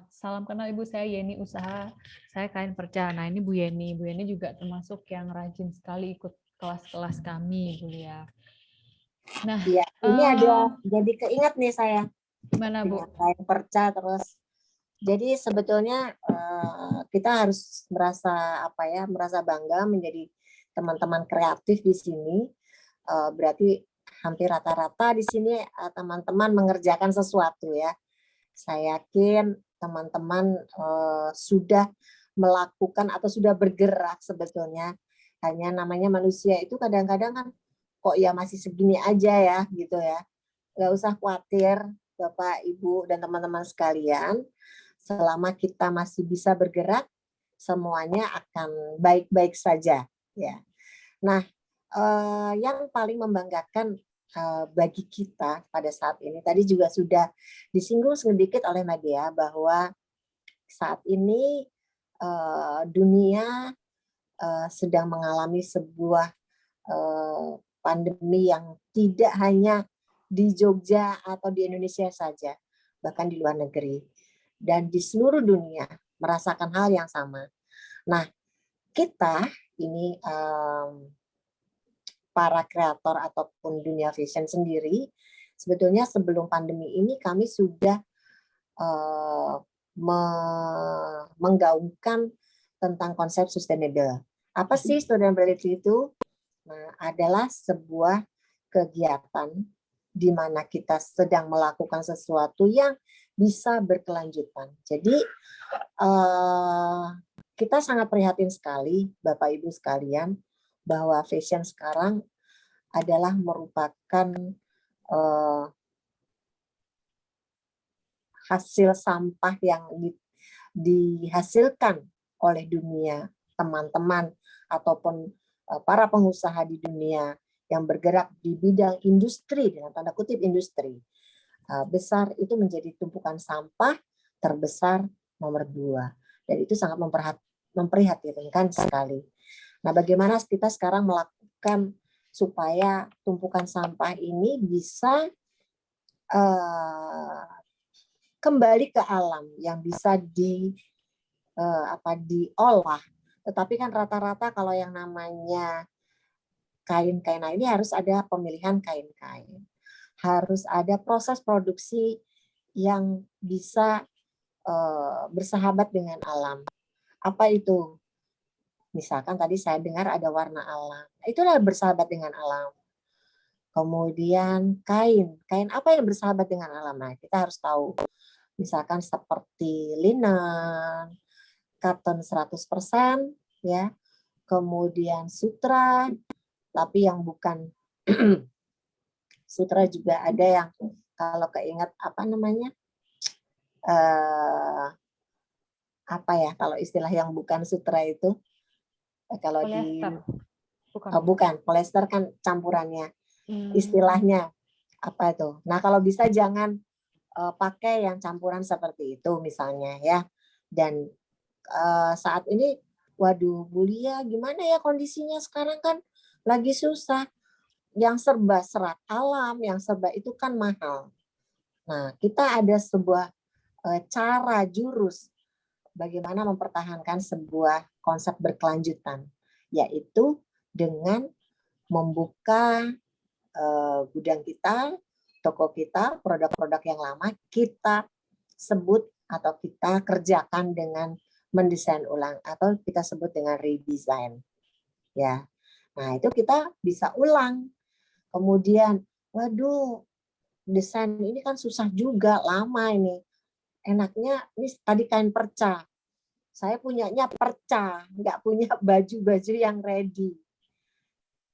salam kenal Ibu, saya Yeni Usaha, saya kain perca. Nah, ini Bu Yeni. Bu Yeni juga termasuk yang rajin sekali ikut kelas-kelas kami, Bu ya. Nah, Iya, ini ada jadi keinget nih saya gimana Bu? dengan kain perca terus. Jadi sebetulnya kita harus merasa apa ya, merasa bangga menjadi teman-teman kreatif di sini. Berarti hampir rata-rata di sini teman-teman mengerjakan sesuatu ya. Saya yakin teman-teman sudah melakukan atau sudah bergerak sebetulnya. Hanya namanya manusia itu kadang-kadang kan kok ya masih segini aja ya gitu ya. Nggak usah khawatir Bapak, Ibu, dan teman-teman sekalian. Selama kita masih bisa bergerak, semuanya akan baik-baik saja. Ya. Nah, yang paling membanggakan bagi kita pada saat ini, tadi juga sudah disinggung sedikit oleh Nadia bahwa saat ini dunia sedang mengalami sebuah pandemi yang tidak hanya di Jogja atau di Indonesia saja, bahkan di luar negeri. Dan di seluruh dunia merasakan hal yang sama. Nah, kita ini para kreator ataupun dunia fashion sendiri, sebetulnya sebelum pandemi ini kami sudah menggaungkan tentang konsep sustainable. Apa sih sustainability itu? Nah, adalah sebuah kegiatan di mana kita sedang melakukan sesuatu yang bisa berkelanjutan. Jadi kita sangat prihatin sekali, Bapak Ibu sekalian, bahwa fashion sekarang adalah merupakan hasil sampah yang dihasilkan oleh dunia teman-teman ataupun para pengusaha di dunia yang bergerak di bidang industri, dengan tanda kutip industri besar, itu menjadi tumpukan sampah terbesar nomor 2. Dan itu sangat memprihatinkan sekali. Nah, bagaimana kita sekarang melakukan supaya tumpukan sampah ini bisa kembali ke alam yang bisa diolah. Tetapi kan rata-rata kalau yang namanya kain-kain, nah ini harus ada pemilihan kain-kain. Harus ada proses produksi yang bisa bersahabat dengan alam. Apa itu? Misalkan tadi saya dengar ada warna alam. Itulah bersahabat dengan alam. Kemudian kain. Kain apa yang bersahabat dengan alam? Nah, kita harus tahu. Misalkan seperti linen, cotton 100%, ya. Kemudian sutra, tapi yang bukan sutra juga ada yang kalau keinget apa namanya? apa ya kalau istilah yang bukan sutra itu, kalau di Polyester, bukan. bukan polyester kan campurannya, Hmm. istilahnya apa itu. Nah kalau bisa jangan pakai yang campuran seperti itu misalnya ya. Dan saat ini, waduh Bu Lia gimana ya kondisinya sekarang kan lagi susah, yang serba serat alam, yang serba itu kan mahal. Nah kita ada sebuah cara, jurus bagaimana mempertahankan sebuah konsep berkelanjutan, yaitu dengan membuka gudang kita, toko kita, produk-produk yang lama kita sebut atau kita kerjakan dengan mendesain ulang atau kita sebut dengan redesign ya. Nah, itu kita bisa ulang. Kemudian, waduh, desain ini kan susah juga, lama ini. Enaknya ini tadi kain perca. Saya punyanya perca, nggak punya baju-baju yang ready.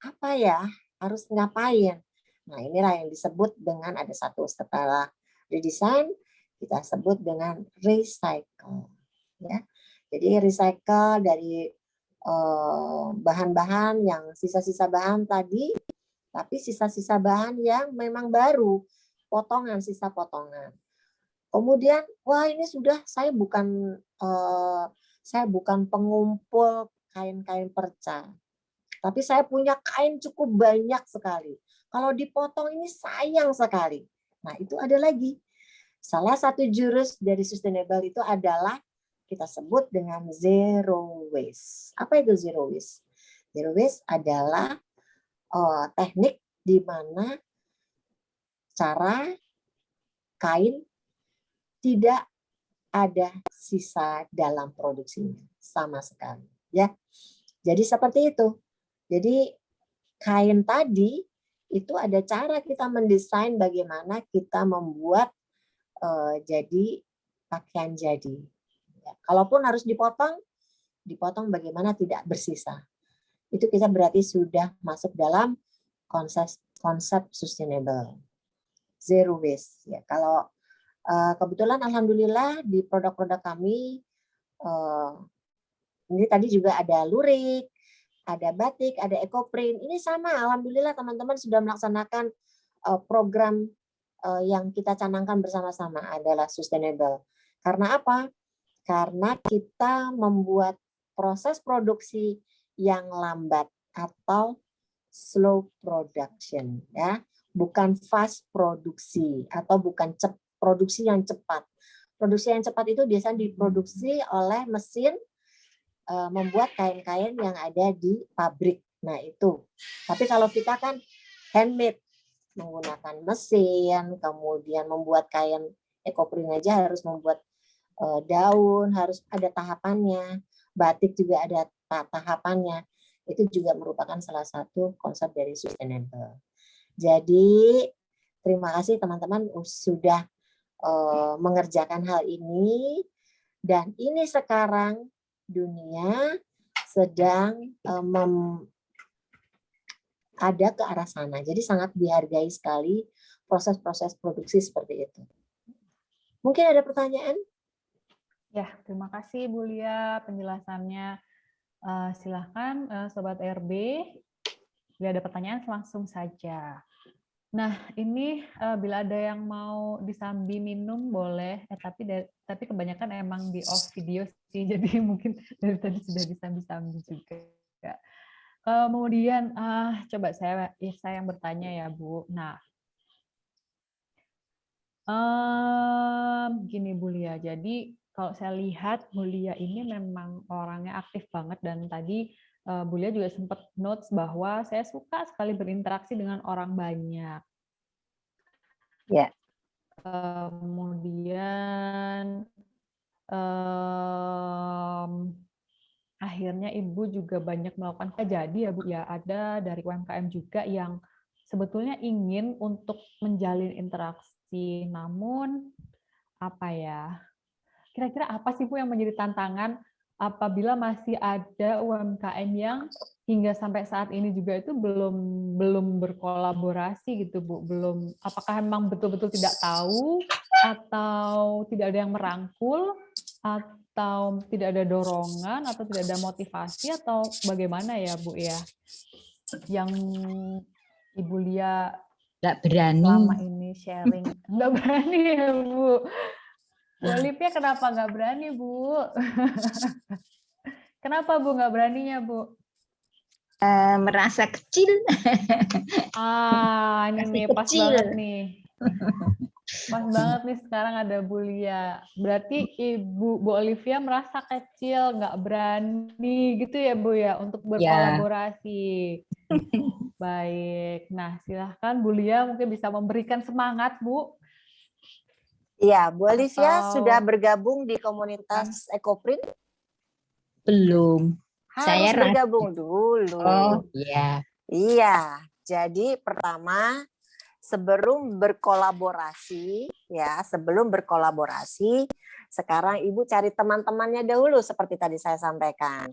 Apa ya? Harus ngapain? Nah, inilah yang disebut dengan ada satu setelah redesign kita sebut dengan recycle ya. Jadi recycle dari bahan-bahan yang sisa-sisa bahan tadi, tapi sisa-sisa bahan yang memang baru, potongan, sisa potongan. Kemudian, wah ini sudah saya bukan pengumpul kain-kain perca, tapi saya punya kain cukup banyak sekali. Kalau dipotong ini sayang sekali. Nah, itu ada lagi. Salah satu jurus dari sustainable itu adalah kita sebut dengan zero waste. Apa itu zero waste? Zero waste adalah teknik di mana cara kain tidak ada sisa dalam produksinya sama sekali. Ya, jadi seperti itu. Jadi kain tadi itu ada cara kita mendesain bagaimana kita membuat jadi pakaian jadi. Ya, kalaupun harus dipotong, dipotong bagaimana tidak bersisa. Itu kita berarti sudah masuk dalam konsep sustainable, zero waste. Ya, kalau kebetulan alhamdulillah di produk-produk kami ini tadi juga ada lurik, ada batik, ada ekoprint. Ini sama, alhamdulillah teman-teman sudah melaksanakan program yang kita canangkan bersama-sama adalah sustainable. Karena apa? Karena kita membuat proses produksi yang lambat atau slow production ya, bukan fast produksi atau bukan produksi yang cepat. Produksi yang cepat itu biasanya diproduksi oleh mesin membuat kain-kain yang ada di pabrik. Nah, itu. Tapi kalau kita kan handmade, menggunakan mesin, kemudian membuat kain ekoprint aja harus membuat daun, harus ada tahapannya. Batik juga ada tahapannya. Itu juga merupakan salah satu konsep dari sustainable. Jadi, terima kasih teman-teman sudah mengerjakan hal ini. Dan ini sekarang dunia sedang ada ke arah sana. Jadi sangat dihargai sekali proses-proses produksi seperti itu. Mungkin ada pertanyaan? Ya, terima kasih Bu Lia penjelasannya. Silahkan Sobat RB, bila ada pertanyaan langsung saja. Nah, ini bila ada yang mau disambi minum boleh, tapi kebanyakan emang di off video sih, jadi mungkin dari tadi sudah disambi-sambi juga. Kemudian coba saya yang bertanya ya Bu. Nah, gini Bu Lia, jadi kalau saya lihat Bu Lia ini memang orangnya aktif banget dan tadi Bu Lia juga sempat notes bahwa saya suka sekali berinteraksi dengan orang banyak. Ya. Kemudian akhirnya Ibu juga banyak melakukan jadi ya Bu ya, ada dari UMKM juga yang sebetulnya ingin untuk menjalin interaksi, namun apa ya? Kira-kira apa sih Bu yang menjadi tantangan apabila masih ada UMKM yang hingga sampai saat ini juga itu belum berkolaborasi gitu Bu, belum, apakah memang betul-betul tidak tahu atau tidak ada yang merangkul atau tidak ada dorongan atau tidak ada motivasi atau bagaimana ya Bu ya? Yang Ibu Lia Nggak berani. selama ini sharing nggak berani ya Bu? Bu Olivia kenapa nggak berani Bu? Kenapa Bu nggak beraninya Bu? Merasa kecil. Ini Masih nih pas kecil. banget nih. Pas banget nih sekarang ada Bu Lia. Berarti Bu Olivia merasa kecil, nggak berani gitu ya Bu ya untuk berkolaborasi. Baik. Nah, silahkan Bu Lia mungkin bisa memberikan semangat Bu. Iya, Bu Olivia Atau- sudah bergabung di komunitas EcoPrint? Belum. Harus Saya bergabung dulu. Oh iya. Iya, jadi pertama sebelum berkolaborasi, sekarang Ibu cari teman-temannya dahulu seperti tadi saya sampaikan.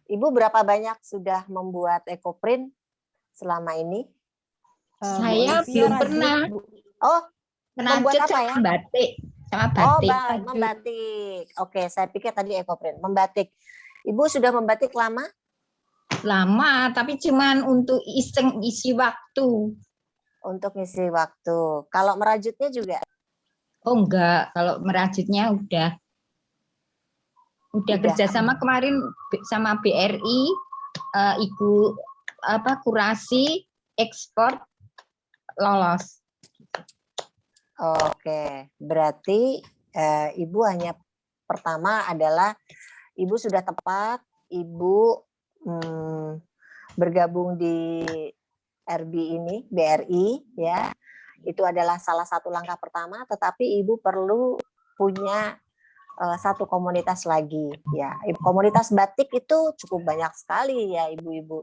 Ibu berapa banyak sudah membuat EcoPrint selama ini? Saya belum pernah. Oh, membuat Rajut apa ya? Batik sama Oh, batik. membatik. Oke, saya pikir tadi EcoPrint, membatik. Ibu sudah membatik lama? Lama, tapi cuman untuk iseng isi waktu. Untuk ngisi waktu. Kalau merajutnya juga? Oh enggak, kalau merajutnya udah kerjasama kemarin sama BRI, Ibu kurasi ekspor lolos. Oke, berarti Ibu hanya pertama adalah Ibu sudah tepat, Ibu bergabung di BRI ya. Itu adalah salah satu langkah pertama, tetapi Ibu perlu punya satu komunitas lagi ya. Komunitas batik itu cukup banyak sekali ya ibu-ibu.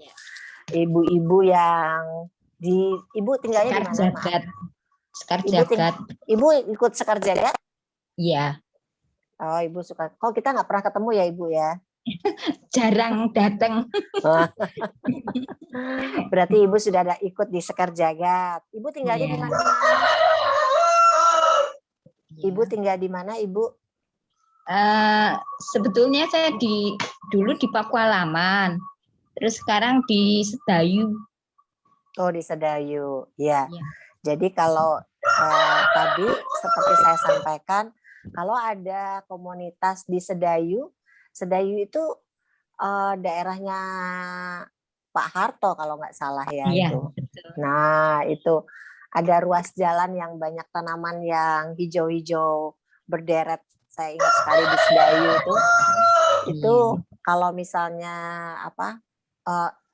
Ibu-ibu yang Ibu tinggalnya di mana? Sekar Jagat. Ibu ikut Sekar Jagat? Iya. Oh, Ibu suka. Kok kita nggak pernah ketemu ya Ibu ya? Jarang datang. Berarti Ibu sudah ada ikut di Sekar Jagat. Ibu tinggalnya di mana? Ibu tinggal di mana, Ibu? Sebetulnya saya dulu di Pakualaman. Terus sekarang di Sedayu. Oh, di Sedayu. Ya. Jadi kalau tadi seperti saya sampaikan, kalau ada komunitas di Sedayu itu daerahnya Pak Harto kalau nggak salah ya itu. Nah, itu ada ruas jalan yang banyak tanaman yang hijau-hijau berderet. Saya ingat sekali di Sedayu itu. Itu kalau misalnya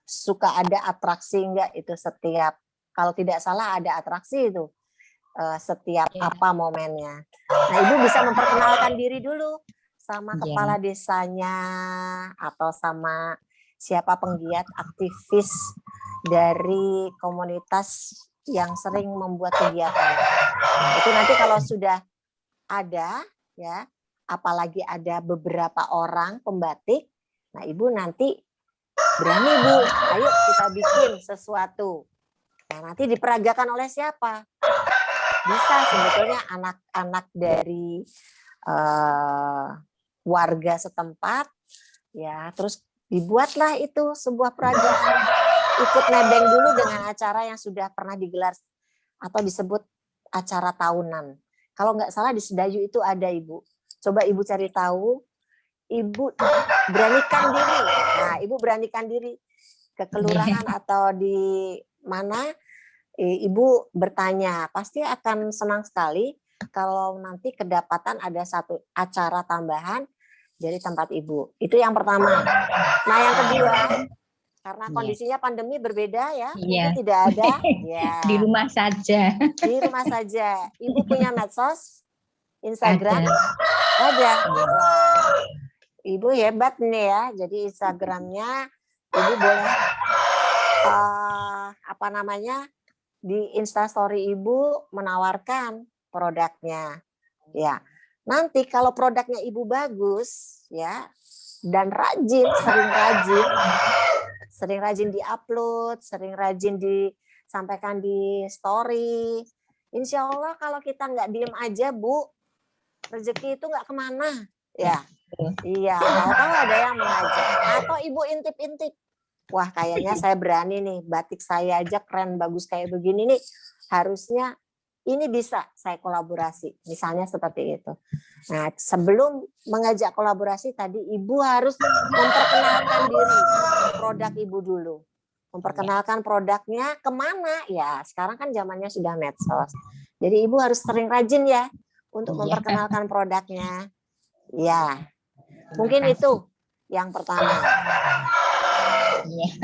suka ada atraksi enggak itu setiap, kalau tidak salah ada atraksi itu setiap apa momennya. Nah, Ibu bisa memperkenalkan diri dulu sama kepala desanya atau sama siapa penggiat aktivis dari komunitas yang sering membuat kegiatan. Itu nanti kalau sudah ada ya, apalagi ada beberapa orang pembatik, nah Ibu nanti berani Bu, ayo kita bikin sesuatu. Nah, nanti diperagakan oleh siapa? Bisa sebetulnya anak-anak dari warga setempat, ya. Terus dibuatlah itu sebuah peragaan. Ikut nebeng dulu dengan acara yang sudah pernah digelar atau disebut acara tahunan. Kalau nggak salah di Sedayu itu ada Ibu. Coba Ibu cari tahu. Ibu beranikan diri. Nah, Ibu beranikan diri ke kelurahan atau di mana, Ibu bertanya. Pasti akan senang sekali kalau nanti kedapatan ada satu acara tambahan dari tempat Ibu. Itu yang pertama. Nah, yang kedua, karena kondisinya pandemi berbeda ya, mungkin tidak ada. Ya. Di rumah saja. Di rumah saja. Ibu punya medsos, Instagram? Ada. Wah. Ibu hebat nih ya. Jadi Instagramnya Ibu boleh di Instastory Ibu menawarkan produknya. Ya. Nanti kalau produknya Ibu bagus ya dan rajin, sering rajin diupload, sering rajin disampaikan di story. Insya Allah kalau kita nggak diem aja Bu, rezeki itu nggak kemana, ya. Iya, tahu-tahu ada yang mengajak. Atau ibu intip-intip. Wah, kayaknya saya berani nih, batik saya aja keren, bagus kayak begini nih. Harusnya ini bisa saya kolaborasi. Misalnya seperti itu. Nah, sebelum mengajak kolaborasi tadi, ibu harus memperkenalkan diri, produk ibu dulu. Memperkenalkan produknya kemana? Ya, sekarang kan zamannya sudah medsos. Jadi ibu harus sering rajin ya untuk memperkenalkan produknya. Ya, mungkin itu yang pertama.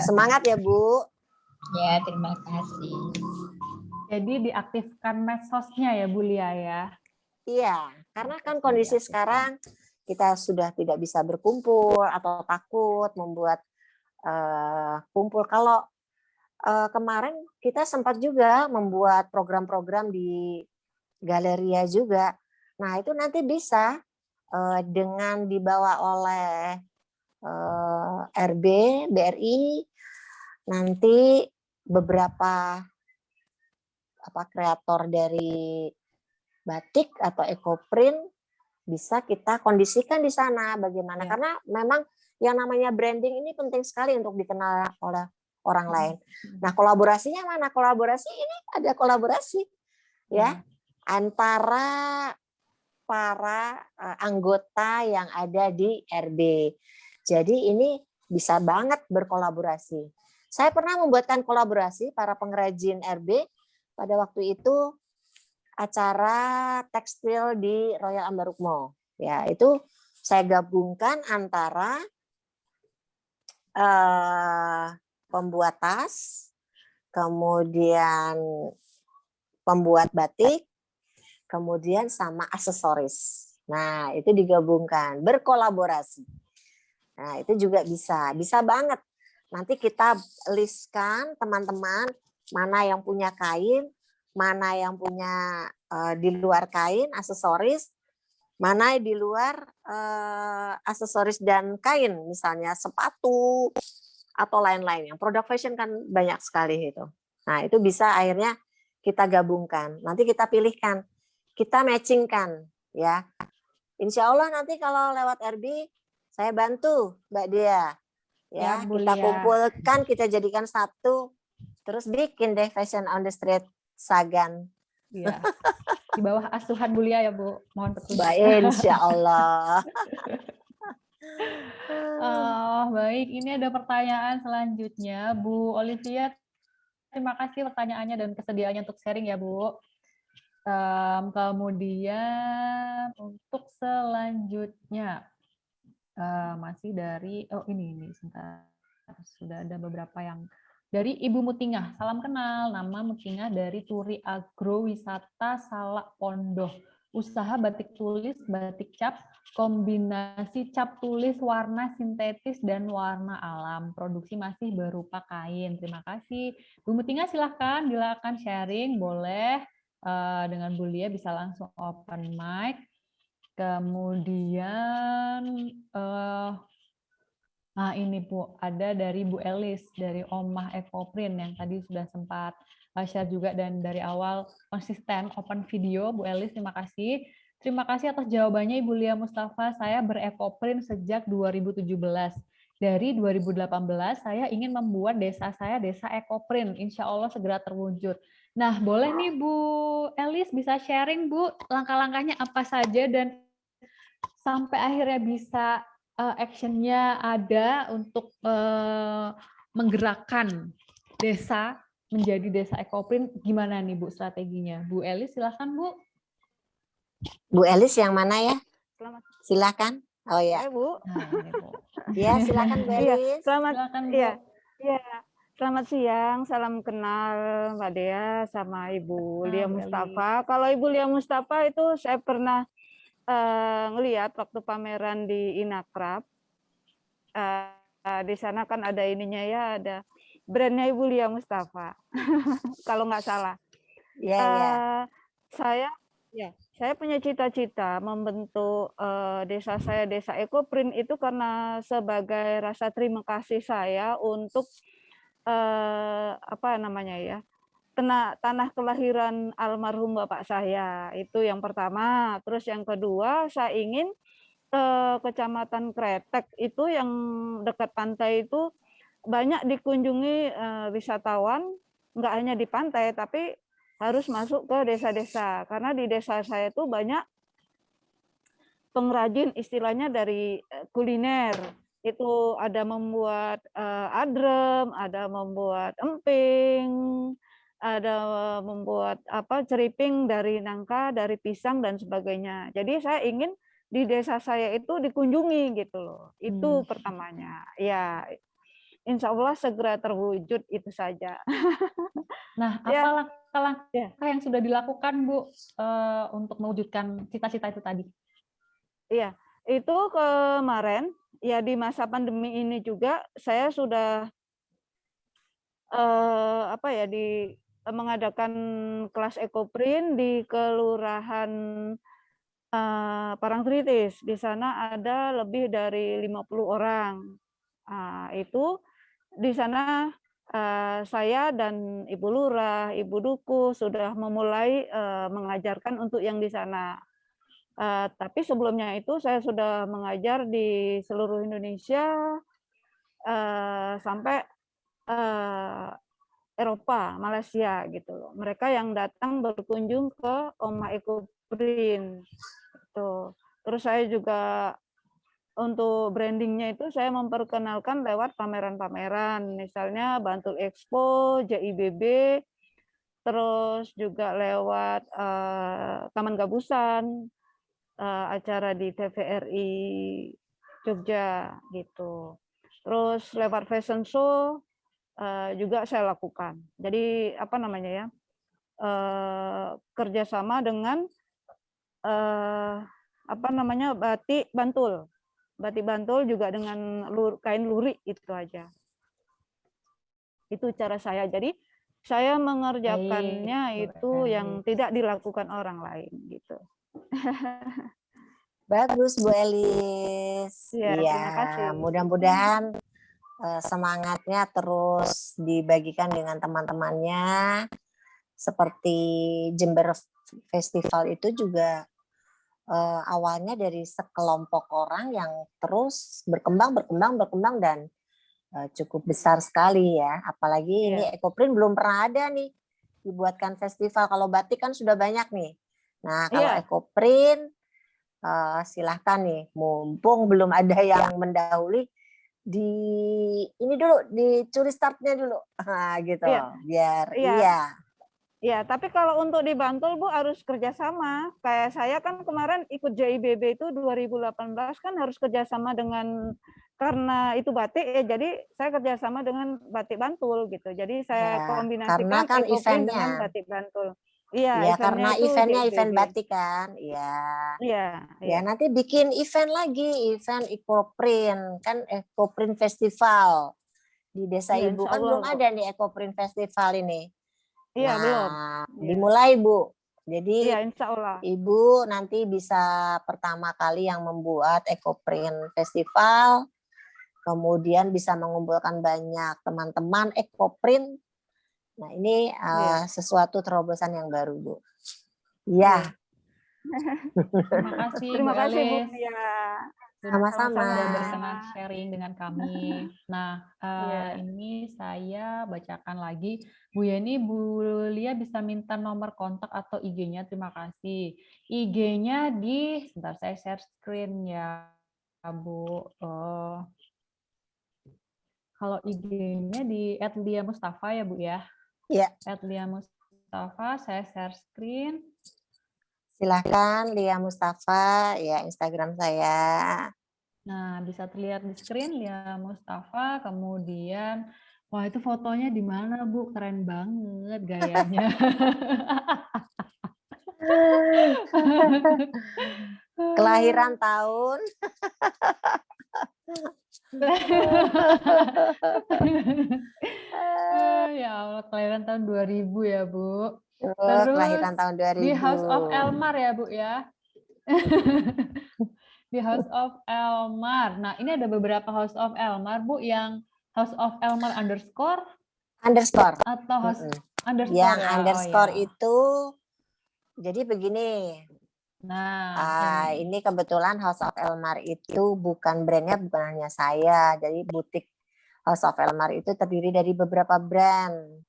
Semangat ya, Bu. Ya, terima kasih. Jadi diaktifkan medsosnya ya Bu Lia ya. Iya, karena kan kondisi sekarang kita sudah tidak bisa berkumpul atau takut membuat kumpul. Kalau kemarin kita sempat juga membuat program-program di Galeria juga. Nah, itu nanti bisa dengan dibawa oleh RB, BRI, nanti beberapa kreator dari batik atau ekoprint bisa kita kondisikan di sana bagaimana, karena memang yang namanya branding ini penting sekali untuk dikenal oleh orang lain. Nah, kolaborasinya mana? Kolaborasi ini ada kolaborasi ya antara para anggota yang ada di RB. Jadi ini bisa banget berkolaborasi. Saya pernah membuatkan kolaborasi para pengrajin RB pada waktu itu acara tekstil di Royal Ambarukmo. Ya, itu saya gabungkan antara pembuat tas, kemudian pembuat batik, kemudian sama aksesoris. Nah, itu digabungkan, berkolaborasi. Nah, itu juga bisa banget. Nanti kita listkan teman-teman mana yang punya kain, mana yang punya di luar kain, aksesoris, mana di luar aksesoris dan kain, misalnya sepatu atau lain-lain. Yang produk fashion kan banyak sekali itu. Nah, itu bisa akhirnya kita gabungkan. Nanti kita pilihkan, kita matchingkan, ya. Insya Allah nanti kalau lewat RB, saya bantu Mbak Dia. Ya, kita kumpulkan, kita jadikan satu, terus bikin deh Fashion on the Street Sagan. Iya. Di bawah asuhan Bu Lia ya Bu. Mohon petunjuk. Baik, insya Allah. Baik, ini ada pertanyaan selanjutnya. Bu Olivia, terima kasih pertanyaannya dan kesediaannya untuk sharing ya Bu. Kemudian untuk selanjutnya, masih dari, ini sebentar. Sudah ada beberapa yang dari Ibu Mutingah. Salam kenal, nama Mutingah dari Turi Agrowisata Salak Pondoh. Usaha batik tulis, batik cap, kombinasi cap tulis warna sintetis dan warna alam. Produksi masih berupa kain. Terima kasih. Bu Mutingah silahkan sharing, boleh dengan Bu Lia bisa langsung open mic. Kemudian nah ini Bu, ada dari Bu Elis, dari Omah Ekoprint yang tadi sudah sempat share juga dan dari awal konsisten open video. Bu Elis, terima kasih. Terima kasih atas jawabannya Ibu Lia Mustafa. Saya berekoprint sejak 2017. Dari 2018 saya ingin membuat desa saya desa ekoprint. Insya Allah segera terwujud. Nah, boleh nih Bu Elis bisa sharing Bu langkah-langkahnya apa saja dan sampai akhirnya bisa actionnya ada untuk menggerakkan desa menjadi desa ekoprint. Gimana nih Bu strateginya? Bu Elis silakan Bu. Bu Elis yang mana ya? Silakan. Oh ya. Bu. Nah, ini, Bu. Ya, silakan Bu Elis. Silakan Bu. Iya. Selamat siang, salam kenal Mbak Dea sama Ibu Lia Mustafa. Kalau Ibu Lia Mustafa itu saya pernah ngelihat waktu pameran di Inakrab. Di sana kan ada ininya ya, ada brandnya Ibu Lia Mustafa. Kalau nggak salah. Ya. Saya punya cita-cita membentuk desa saya desa ekoprint itu karena sebagai rasa terima kasih saya untuk tanah kelahiran almarhum bapak saya. Itu yang pertama. Terus yang kedua, saya ingin Kecamatan Kretek itu yang dekat pantai itu banyak dikunjungi wisatawan, nggak hanya di pantai, tapi harus masuk ke desa-desa. Karena di desa saya itu banyak pengrajin istilahnya dari kuliner. Itu ada membuat adrem, ada membuat emping, ada membuat ceriping dari nangka, dari pisang dan sebagainya. Jadi saya ingin di desa saya itu dikunjungi gitu loh. Itu pertamanya. Ya, insya Allah segera terwujud itu saja. Nah, Ya. apa langkah-langkah yang sudah dilakukan, Bu, untuk mewujudkan cita-cita itu tadi? Iya, itu kemarin ya di masa pandemi ini juga saya sudah mengadakan kelas ekoprint di Kelurahan Parangtritis. Di sana ada lebih dari 50 orang. Itu di sana saya dan Ibu Lurah, Ibu Duku sudah memulai mengajarkan untuk yang di sana. Tapi sebelumnya itu saya sudah mengajar di seluruh Indonesia sampai Eropa, Malaysia gitu loh. Mereka yang datang berkunjung ke Oma Ekoprint. Tuh. Terus saya juga untuk brandingnya itu saya memperkenalkan lewat pameran-pameran, misalnya Bantul Expo, JIBB, terus juga lewat Taman Gabusan, acara di TVRI Jogja gitu. Terus lewat fashion show juga saya lakukan. Jadi kerjasama dengan Batik Bantul. Batik Bantul juga dengan kain lurik itu aja. Itu cara saya. Jadi saya mengerjakannya itu yang tidak dilakukan orang lain gitu. Bagus Bu Elis. Ya, terima kasih. Mudah-mudahan semangatnya terus dibagikan dengan teman-temannya. Seperti Jember Festival itu juga awalnya dari sekelompok orang yang terus berkembang dan cukup besar sekali ya. Apalagi ini Ekoprint belum pernah ada nih dibuatkan festival. Kalau batik kan sudah banyak nih. Nah kalau Ekoprint silahkan nih, mumpung belum ada yang mendahului, dicuri startnya dulu, gitu, biar Ya, tapi kalau untuk di Bantul Bu harus kerjasama. Kayak saya kan kemarin ikut JIBB itu 2018 kan harus kerjasama dengan, karena itu batik ya, jadi saya kerjasama dengan Batik Bantul gitu. Jadi saya kombinasikan kan Ekoprint dengan Batik Bantul. Iya, karena eventnya event batik kan, ya nanti bikin event lagi, event Ekoprint kan, Ekoprint Festival di Desa Ibu kan belum ada nih Ekoprint Festival ini. Iya, belum. Dimulai Bu. Jadi insya Allah. Ibu nanti bisa pertama kali yang membuat Ekoprint Festival, kemudian bisa mengumpulkan banyak teman-teman Ekoprint. Nah ini sesuatu terobosan yang baru Bu. Iya. Terima kasih Bu Bu. Sama-sama. Sudah berkenan sharing dengan kami. Nah, ini saya bacakan lagi. Bu Yeni, Bu Lia bisa minta nomor kontak atau IG-nya. Terima kasih. IG-nya sebentar saya share screen ya, Bu. Kalau IG-nya di @lia_mustafa ya, Bu ya. Iya. @lia_mustafa, saya share screen. Silahkan Lia Mustafa, ya Instagram saya. Nah, bisa terlihat di screen Lia Mustafa, kemudian, wah itu fotonya di mana Bu? Keren banget gayanya. Kelahiran tahun. Ya Allah, kelahiran tahun 2000 ya Bu. Terus kelahiran tahun 2000. Di House of Elmar ya Bu ya. Di House of Elmar. Nah, ini ada beberapa House of Elmar, Bu, yang House of Elmar _ atau Underscore Yang ya. underscore Oh ya. itu jadi begini. Nah, Ini kebetulan House of Elmar itu bukan brandnya, bukan hanya saya. Jadi butik House of Elmar itu terdiri dari beberapa brand.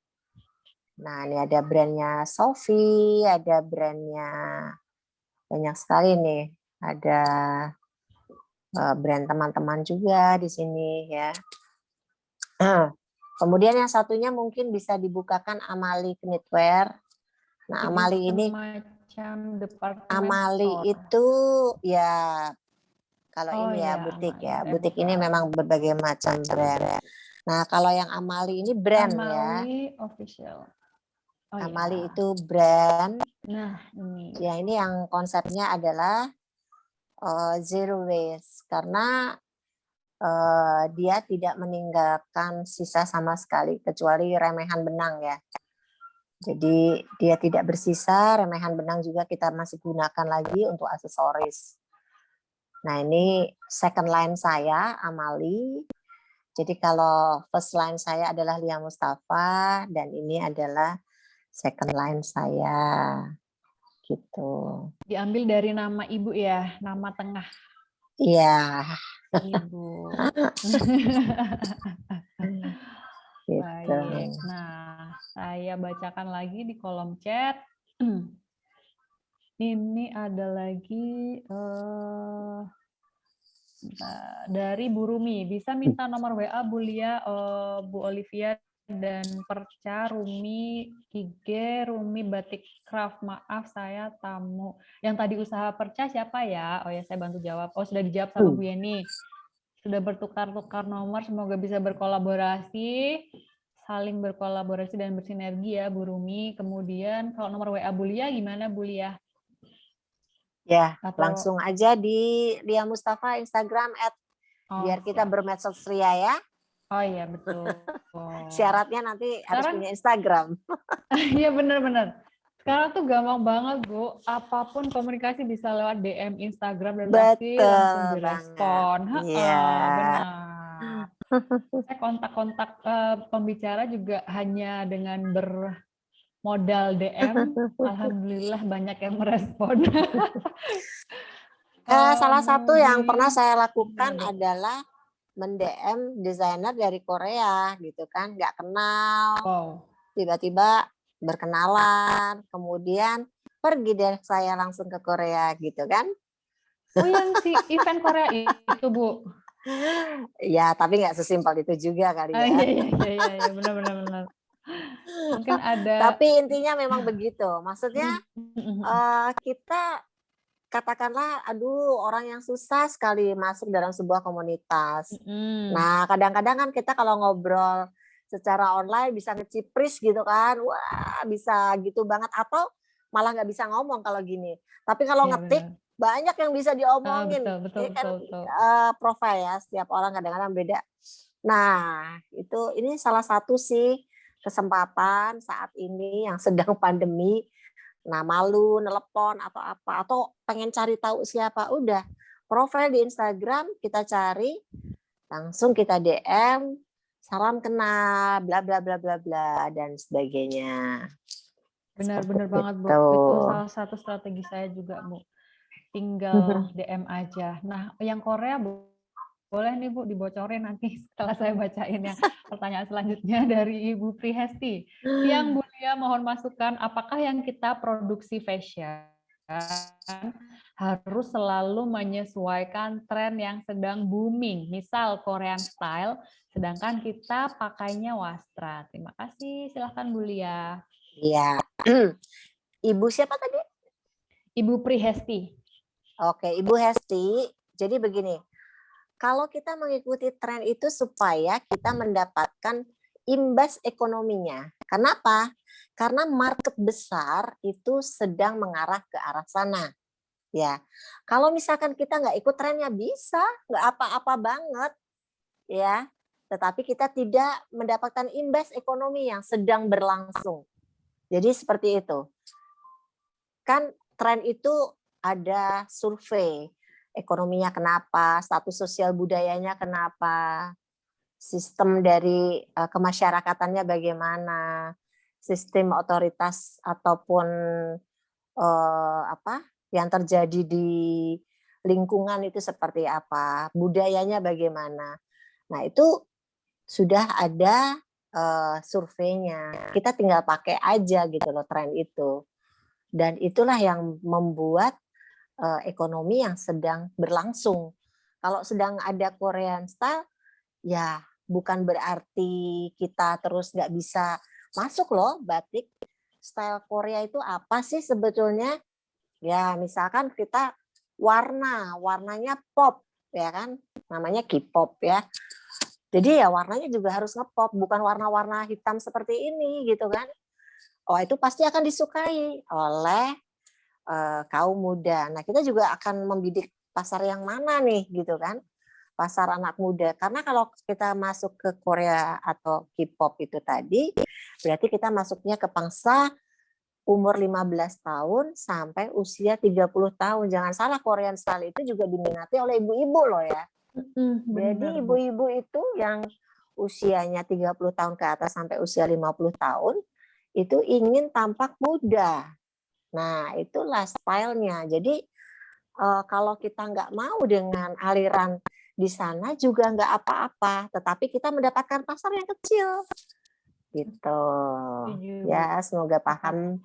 Nah, ini ada brandnya Sophie, ada brandnya banyak sekali nih. Ada brand teman-teman juga di sini ya. Kemudian yang satunya mungkin bisa dibukakan Amali Knitwear. Nah, Amali ini, semacam departemen Amali store. itu ya kalau Oh ini ya ya, butik Amali. ya. Butik ini Bukan. memang berbagai macam brand. Nah, kalau yang Amali ini brand ya. Amali official. Oh Amali ya. itu brand. Nah, ini. Ya, ini yang konsepnya adalah zero waste karena dia tidak meninggalkan sisa sama sekali kecuali remehan benang ya. Jadi dia tidak bersisa, remehan benang juga kita masih gunakan lagi untuk aksesoris. Nah, ini second line saya, Amali. Jadi kalau first line saya adalah Lia Mustafa dan ini adalah second line saya. Gitu. Diambil dari nama ibu ya, nama tengah Iya. ibu. Gitu. Baik. Nah, saya bacakan lagi di kolom chat. Ini ada lagi dari Bu Rumi. Bisa minta nomor WA Bu Lia, Bu Olivia, dan Perca, Rumi, IG, Rumi Batik Craft. Maaf, saya tamu. Yang tadi usaha Perca siapa ya? Oh ya, saya bantu jawab. Oh, sudah dijawab sama Bu Yeni. Sudah bertukar-tukar nomor, semoga bisa berkolaborasi, saling berkolaborasi dan bersinergi ya Bu Rumi. Kemudian kalau nomor WA Bu Lia gimana Bu Lia? Ya, Atau langsung aja di Lia Mustafa Instagram biar kita siap. bermedsos ria ya. Oh iya betul. Syaratnya nanti harus Sekarang punya Instagram. iya benar-benar. Sekarang tuh gampang banget Bu, apapun komunikasi bisa lewat DM Instagram dan pasti langsung Betul banget. direspon. Iya. Benar. Saya kontak-kontak pembicara juga hanya dengan bermodal DM. Alhamdulillah banyak yang merespon. Salah satu yang pernah Kemudian saya lakukan adalah mend-DM desainer dari Korea gitu kan, nggak kenal, wow. tiba-tiba berkenalan, kemudian pergi deh saya langsung ke Korea gitu kan. Oh yang si event Korea itu Bu. Ya, tapi nggak sesimpel itu juga kali ya. Iya, benar. Mungkin ada. Tapi intinya memang begitu. Maksudnya kita katakanlah, aduh orang yang susah sekali masuk dalam sebuah komunitas. Nah, kadang-kadang kan kita kalau ngobrol secara online bisa ngecipris gitu kan, wah bisa gitu banget, atau malah nggak bisa ngomong kalau gini. Tapi kalau Iya, ngetik benar. banyak yang bisa diomongin. Betul. Ini kan profil ya, setiap orang kadang-kadang beda. Nah, ini salah satu sih kesempatan saat ini yang sedang pandemi. Nah, malu nelepon atau apa, atau pengen cari tahu siapa, udah profil di Instagram kita cari, langsung kita DM, salam kenal, bla bla bla bla bla dan sebagainya. Benar banget Bu. Itu salah satu strategi saya juga Bu. Tinggal DM aja. Nah, yang Korea Bu, boleh nih Bu dibocorin nanti setelah saya bacain ya. Pertanyaan selanjutnya dari Ibu Prihesti. Siang Bu Lia, mohon masukan apakah yang kita produksi fashion harus selalu menyesuaikan tren yang sedang booming, misal Korean style, sedangkan kita pakainya wastra. Terima kasih, silahkan Bu Lia. Iya. Ibu siapa tadi? Ibu Prihesti. Oke, Ibu Hesti. Jadi begini, kalau kita mengikuti tren itu supaya kita mendapatkan imbas ekonominya. Kenapa? Karena market besar itu sedang mengarah ke arah sana. Ya, kalau misalkan kita nggak ikut trennya bisa, nggak apa-apa banget, ya. Tetapi kita tidak mendapatkan imbas ekonomi yang sedang berlangsung. Jadi seperti itu. Kan tren itu ada survei, ekonominya kenapa, status sosial budayanya kenapa, sistem dari kemasyarakatannya bagaimana. sistem otoritas ataupun yang terjadi di lingkungan itu seperti apa, budayanya bagaimana. Nah, itu sudah ada surveinya. Kita tinggal pakai aja gitu loh tren itu. Dan itulah yang membuat ekonomi yang sedang berlangsung. Kalau sedang ada Korean style, ya bukan berarti kita terus nggak bisa masuk loh batik. Style Korea itu apa sih sebetulnya? Ya misalkan kita warnanya pop, ya kan? Namanya K-pop ya. Jadi ya warnanya juga harus ngepop, bukan warna-warna hitam seperti ini gitu kan. Oh itu pasti akan disukai oleh kaum muda. Nah kita juga akan membidik pasar yang mana nih gitu kan. Pasar anak muda. Karena kalau kita masuk ke Korea atau K-pop itu tadi, berarti kita masuknya ke pangsa umur 15 tahun sampai usia 30 tahun. Jangan salah, Korean style itu juga diminati oleh ibu-ibu loh ya. Jadi ibu-ibu itu yang usianya 30 tahun ke atas sampai usia 50 tahun itu ingin tampak muda. Nah, itulah stylenya. Jadi kalau kita nggak mau dengan aliran di sana juga nggak apa-apa, tetapi kita mendapatkan pasar yang kecil. Gitu. Ya, semoga paham.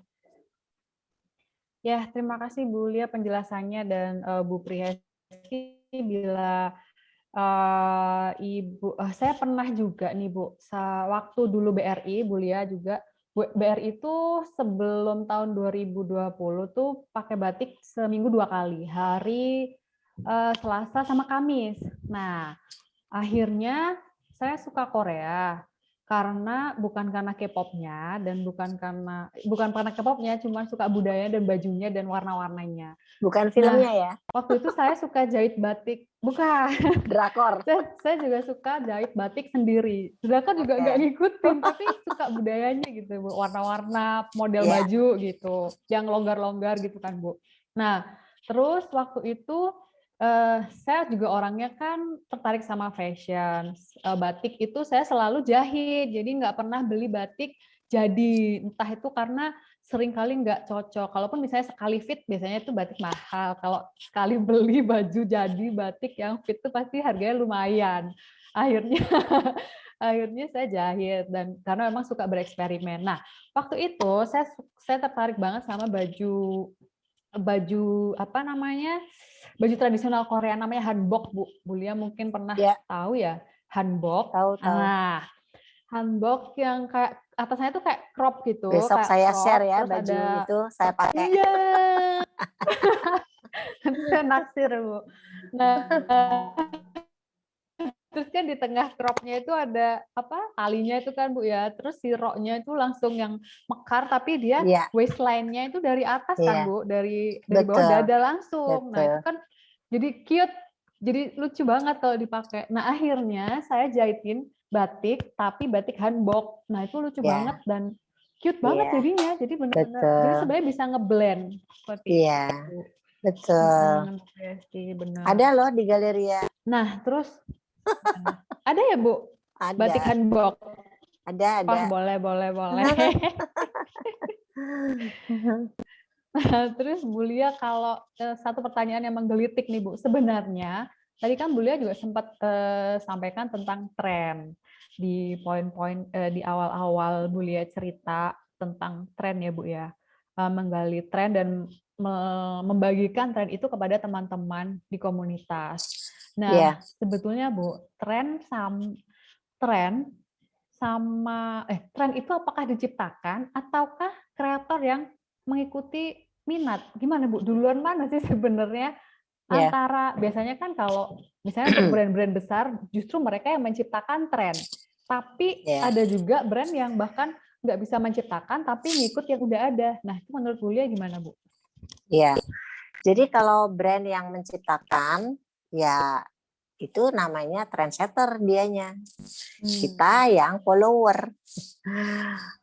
Ya, terima kasih Bu Lia penjelasannya dan Bu Prihesti. Bila saya pernah juga nih Bu, waktu dulu BRI, Bu Lia juga, BRI itu sebelum tahun 2020 tuh pakai batik seminggu 2 kali, hari Selasa sama Kamis. Nah, akhirnya saya suka Korea bukan karena K-pop-nya dan bukan karena K-pop-nya, cuma suka budaya dan bajunya dan warna-warnanya. Bukan filmnya ya? Waktu itu saya suka jahit batik, bukan. Drakor. Saya juga suka jahit batik sendiri. Drakor juga nggak ngikutin, tapi suka budayanya gitu, Bu. Warna-warna, model baju gitu, yang longgar-longgar gitu kan, Bu. Nah, terus waktu itu saya juga orangnya kan tertarik sama fashion. Batik itu saya selalu jahit, jadi nggak pernah beli batik jadi, entah itu karena seringkali nggak cocok. Kalaupun misalnya sekali fit, biasanya itu batik mahal. Kalau sekali beli baju jadi batik yang fit itu pasti harganya lumayan. Akhirnya saya jahit, dan karena memang suka bereksperimen. Nah, waktu itu saya tertarik banget sama baju apa namanya, baju tradisional Korea namanya hanbok, Bu Lia mungkin pernah tahu ya, hanbok. Tahu. Nah, hanbok yang kayak atasnya tuh kayak crop gitu. Besok kayak saya crop, share ya terus baju ada, itu saya pakai. Iya. Nanti saya naksir, Bu. Nah, terus kan di tengah cropnya itu ada apa, talinya itu kan, Bu ya. Terus si roknya itu langsung yang mekar, tapi dia waistline-nya itu dari atas kan, Bu, dari bawah dada langsung. Nah, itu kan jadi cute, jadi lucu banget kalau dipakai. Nah, akhirnya saya jahitin batik, tapi batik hanbok. Nah, itu lucu banget dan cute banget jadinya. Jadi benar-benar, jadi sebenarnya bisa ngeblend seperti itu. Betul. Benar. Ada loh di Galeria. Nah, terus ada ya, Bu? Ada. Batik hanbok. Ada. Wah, boleh. Nah, terus Bu Lia, kalau satu pertanyaan yang menggelitik nih, Bu. Sebenarnya tadi kan Bu Lia juga sempat sampaikan tentang tren di poin-poin di awal-awal Bu Lia cerita tentang tren ya, Bu ya. Menggali tren dan membagikan tren itu kepada teman-teman di komunitas. Nah, sebetulnya Bu, tren itu apakah diciptakan ataukah kreator yang mengikuti minat? Gimana, Bu? Duluan mana sih sebenarnya antara, biasanya kan kalau misalnya untuk brand-brand besar justru mereka yang menciptakan tren. Tapi ada juga brand yang bahkan nggak bisa menciptakan tapi ngikut yang udah ada. Nah, itu menurut Bu Lia gimana, Bu? Iya. Jadi kalau brand yang menciptakan, ya itu namanya trendsetter dianya. Kita yang follower.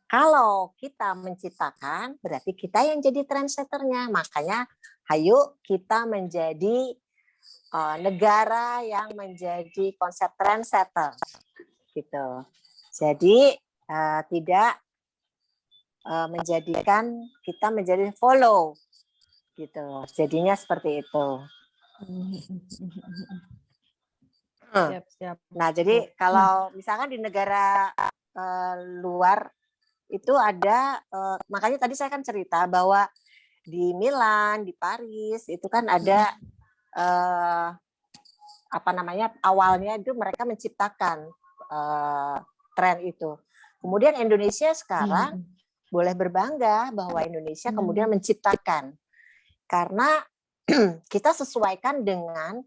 Kalau kita menciptakan, berarti kita yang jadi trendsetternya. Makanya, ayo kita menjadi negara yang menjadi konsep trendsetter. Gitu. Jadi tidak menjadikan kita menjadi follow gitu. Jadinya seperti itu. Siap, siap. Nah, jadi kalau misalkan di negara luar itu ada, makanya tadi saya kan cerita bahwa di Milan, di Paris itu kan ada apa namanya, awalnya itu mereka menciptakan tren itu. Kemudian Indonesia sekarang boleh berbangga bahwa Indonesia kemudian menciptakan, karena kita sesuaikan dengan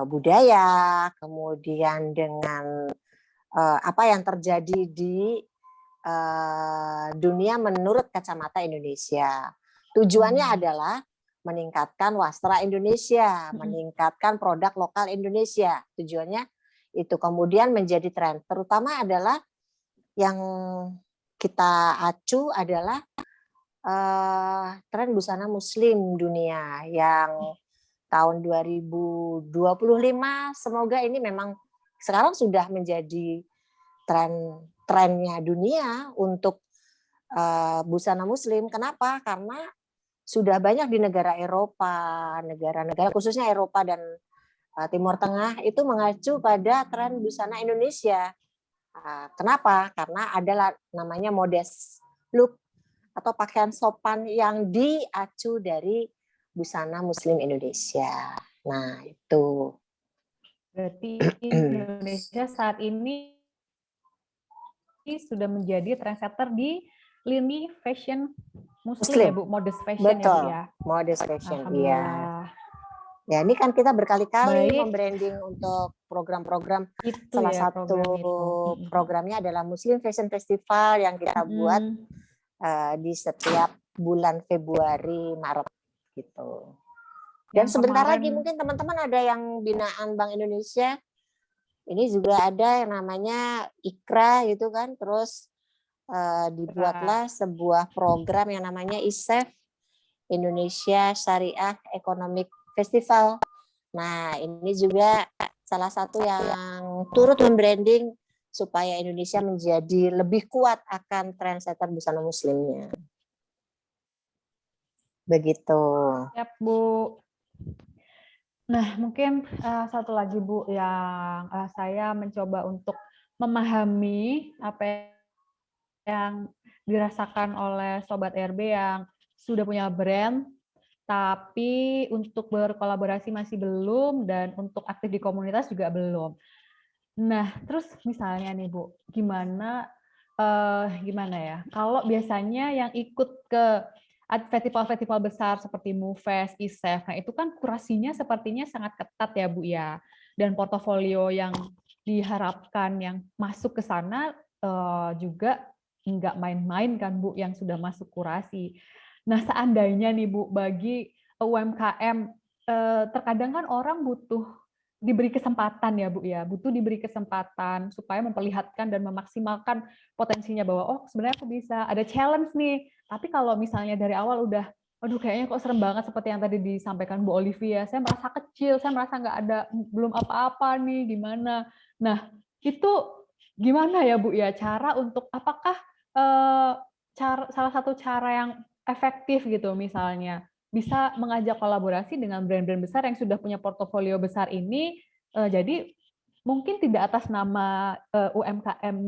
budaya, kemudian dengan apa yang terjadi di dunia menurut kacamata Indonesia. Tujuannya adalah meningkatkan wastra Indonesia, meningkatkan produk lokal Indonesia. Tujuannya itu kemudian menjadi tren. Terutama adalah yang kita acu adalah tren busana muslim dunia yang tahun 2025. Semoga ini memang sekarang sudah menjadi trennya dunia untuk busana muslim. Kenapa? Karena sudah banyak di negara Eropa, negara-negara khususnya Eropa dan Timur Tengah itu mengacu pada tren busana Indonesia. Kenapa? Karena ada namanya modest look atau pakaian sopan yang diacu dari busana muslim Indonesia. Nah, itu. Berarti Indonesia saat ini sudah menjadi trendsetter di lini fashion muslim ya Bu, modest fashion. Betul. Ya Bu ya. Modest fashion, iya. Ya, ini kan kita berkali-kali membranding untuk program-program. Salah satu programnya adalah Muslim Fashion Festival yang kita buat di setiap bulan Februari, Maret gitu. Dan sebentar lagi mungkin teman-teman ada yang binaan Bank Indonesia. Ini juga ada yang namanya IKRA gitu kan. Terus dibuatlah sebuah program yang namanya ISEF, Indonesia Syariah Economic Festival. Nah, ini juga salah satu yang turut membranding supaya Indonesia menjadi lebih kuat akan trendsetter busana muslimnya. Begitu. Siap, Bu. Nah, mungkin satu lagi Bu yang saya mencoba untuk memahami apa yang dirasakan oleh Sobat RB yang sudah punya brand, tapi untuk berkolaborasi masih belum, dan untuk aktif di komunitas juga belum. Nah, terus misalnya nih Bu, gimana ya? Kalau biasanya yang ikut ke festival-festival besar seperti MUFES, ISEF, nah itu kan kurasinya sepertinya sangat ketat ya Bu ya, dan portofolio yang diharapkan yang masuk ke sana juga nggak main-main kan Bu, yang sudah masuk kurasi. Nah, seandainya nih Bu, bagi UMKM, terkadang kan orang butuh diberi kesempatan ya Bu ya, butuh diberi kesempatan supaya memperlihatkan dan memaksimalkan potensinya bahwa oh sebenarnya aku bisa, ada challenge nih. Tapi kalau misalnya dari awal udah, aduh kayaknya kok serem banget seperti yang tadi disampaikan Bu Olivia, saya merasa kecil, saya merasa nggak ada, belum apa-apa nih, gimana. Nah, itu gimana ya Bu ya, cara untuk, apakah salah satu cara yang efektif gitu misalnya, bisa mengajak kolaborasi dengan brand-brand besar yang sudah punya portofolio besar ini, jadi mungkin tidak atas nama UMKM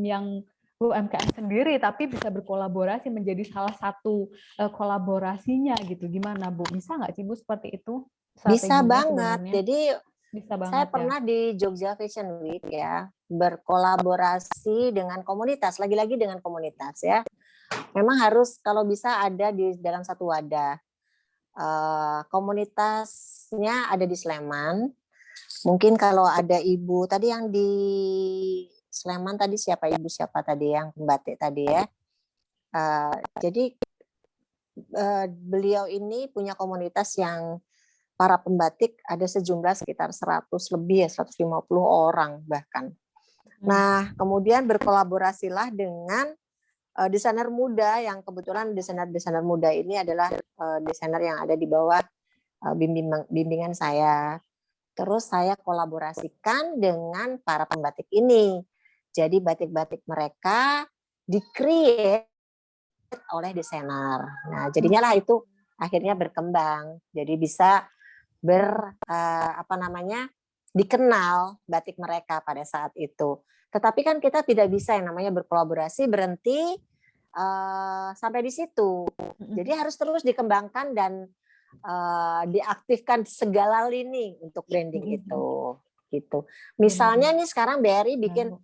sendiri, tapi bisa berkolaborasi menjadi salah satu kolaborasinya gitu. Gimana Bu? Bisa nggak sih Bu seperti itu? Bisa banget. Sebenarnya? Jadi bisa banget, saya pernah di Jogja Fashion Week ya, berkolaborasi dengan komunitas, lagi-lagi dengan komunitas ya. Memang harus kalau bisa ada di dalam satu wadah. Komunitasnya ada di Sleman. Mungkin kalau ada ibu tadi yang di Sleman tadi siapa tadi yang pembatik tadi ya. Jadi beliau ini punya komunitas yang para pembatik ada sejumlah sekitar 100 lebih ya, 150 orang bahkan. Nah, kemudian berkolaborasilah dengan desainer muda yang kebetulan desainer muda ini adalah desainer yang ada di bawah bimbingan saya. Terus saya kolaborasikan dengan para pembatik ini. Jadi batik-batik mereka di-create oleh desainer. Nah, jadinya lah itu akhirnya berkembang. Jadi bisa dikenal batik mereka pada saat itu. Tetapi kan kita tidak bisa yang namanya berkolaborasi berhenti sampai di situ. Jadi harus terus dikembangkan dan diaktifkan segala lini untuk branding itu. Gitu. Misalnya nih sekarang BRI bikin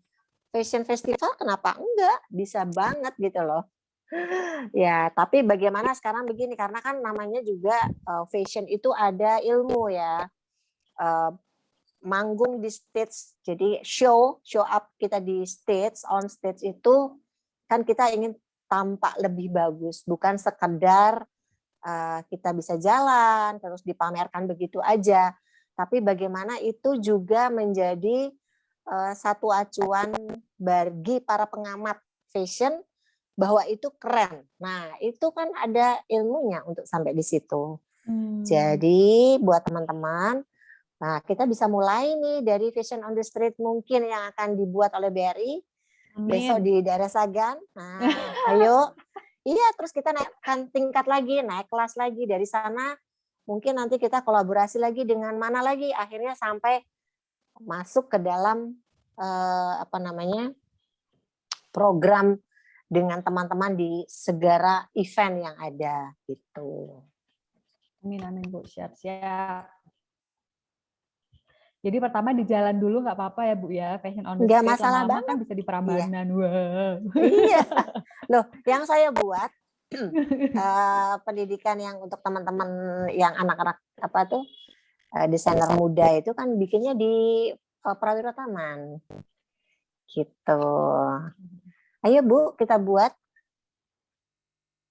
fashion festival, kenapa enggak? Bisa banget gitu loh. Ya, tapi bagaimana sekarang begini, karena kan namanya juga fashion itu ada ilmu ya. Manggung di stage, jadi show up kita di stage, on stage itu kan kita ingin tampak lebih bagus, bukan sekedar kita bisa jalan terus dipamerkan begitu aja, tapi bagaimana itu juga menjadi satu acuan bagi para pengamat fashion bahwa itu keren. Nah, itu kan ada ilmunya untuk sampai di situ. Jadi buat teman-teman, nah kita bisa mulai nih dari Fashion on the Street mungkin yang akan dibuat oleh BRI besok di daerah Sagan. Nah, ayo. Iya, terus kita naikkan tingkat lagi, naik kelas lagi dari sana. Mungkin nanti kita kolaborasi lagi dengan mana lagi, akhirnya sampai masuk ke dalam program dengan teman-teman di segala event yang ada gitu. Amin Bu, siap-siap. Jadi pertama di jalan dulu nggak apa-apa ya Bu ya, Fashion on the Nggak Street, masalah lama-lama banget. kan bisa di Prambanan. Wow. Iya, loh yang saya buat pendidikan yang untuk teman-teman yang anak-anak desainer muda itu kan bikinnya di Prawiro Taman gitu. Ayo Bu, kita buat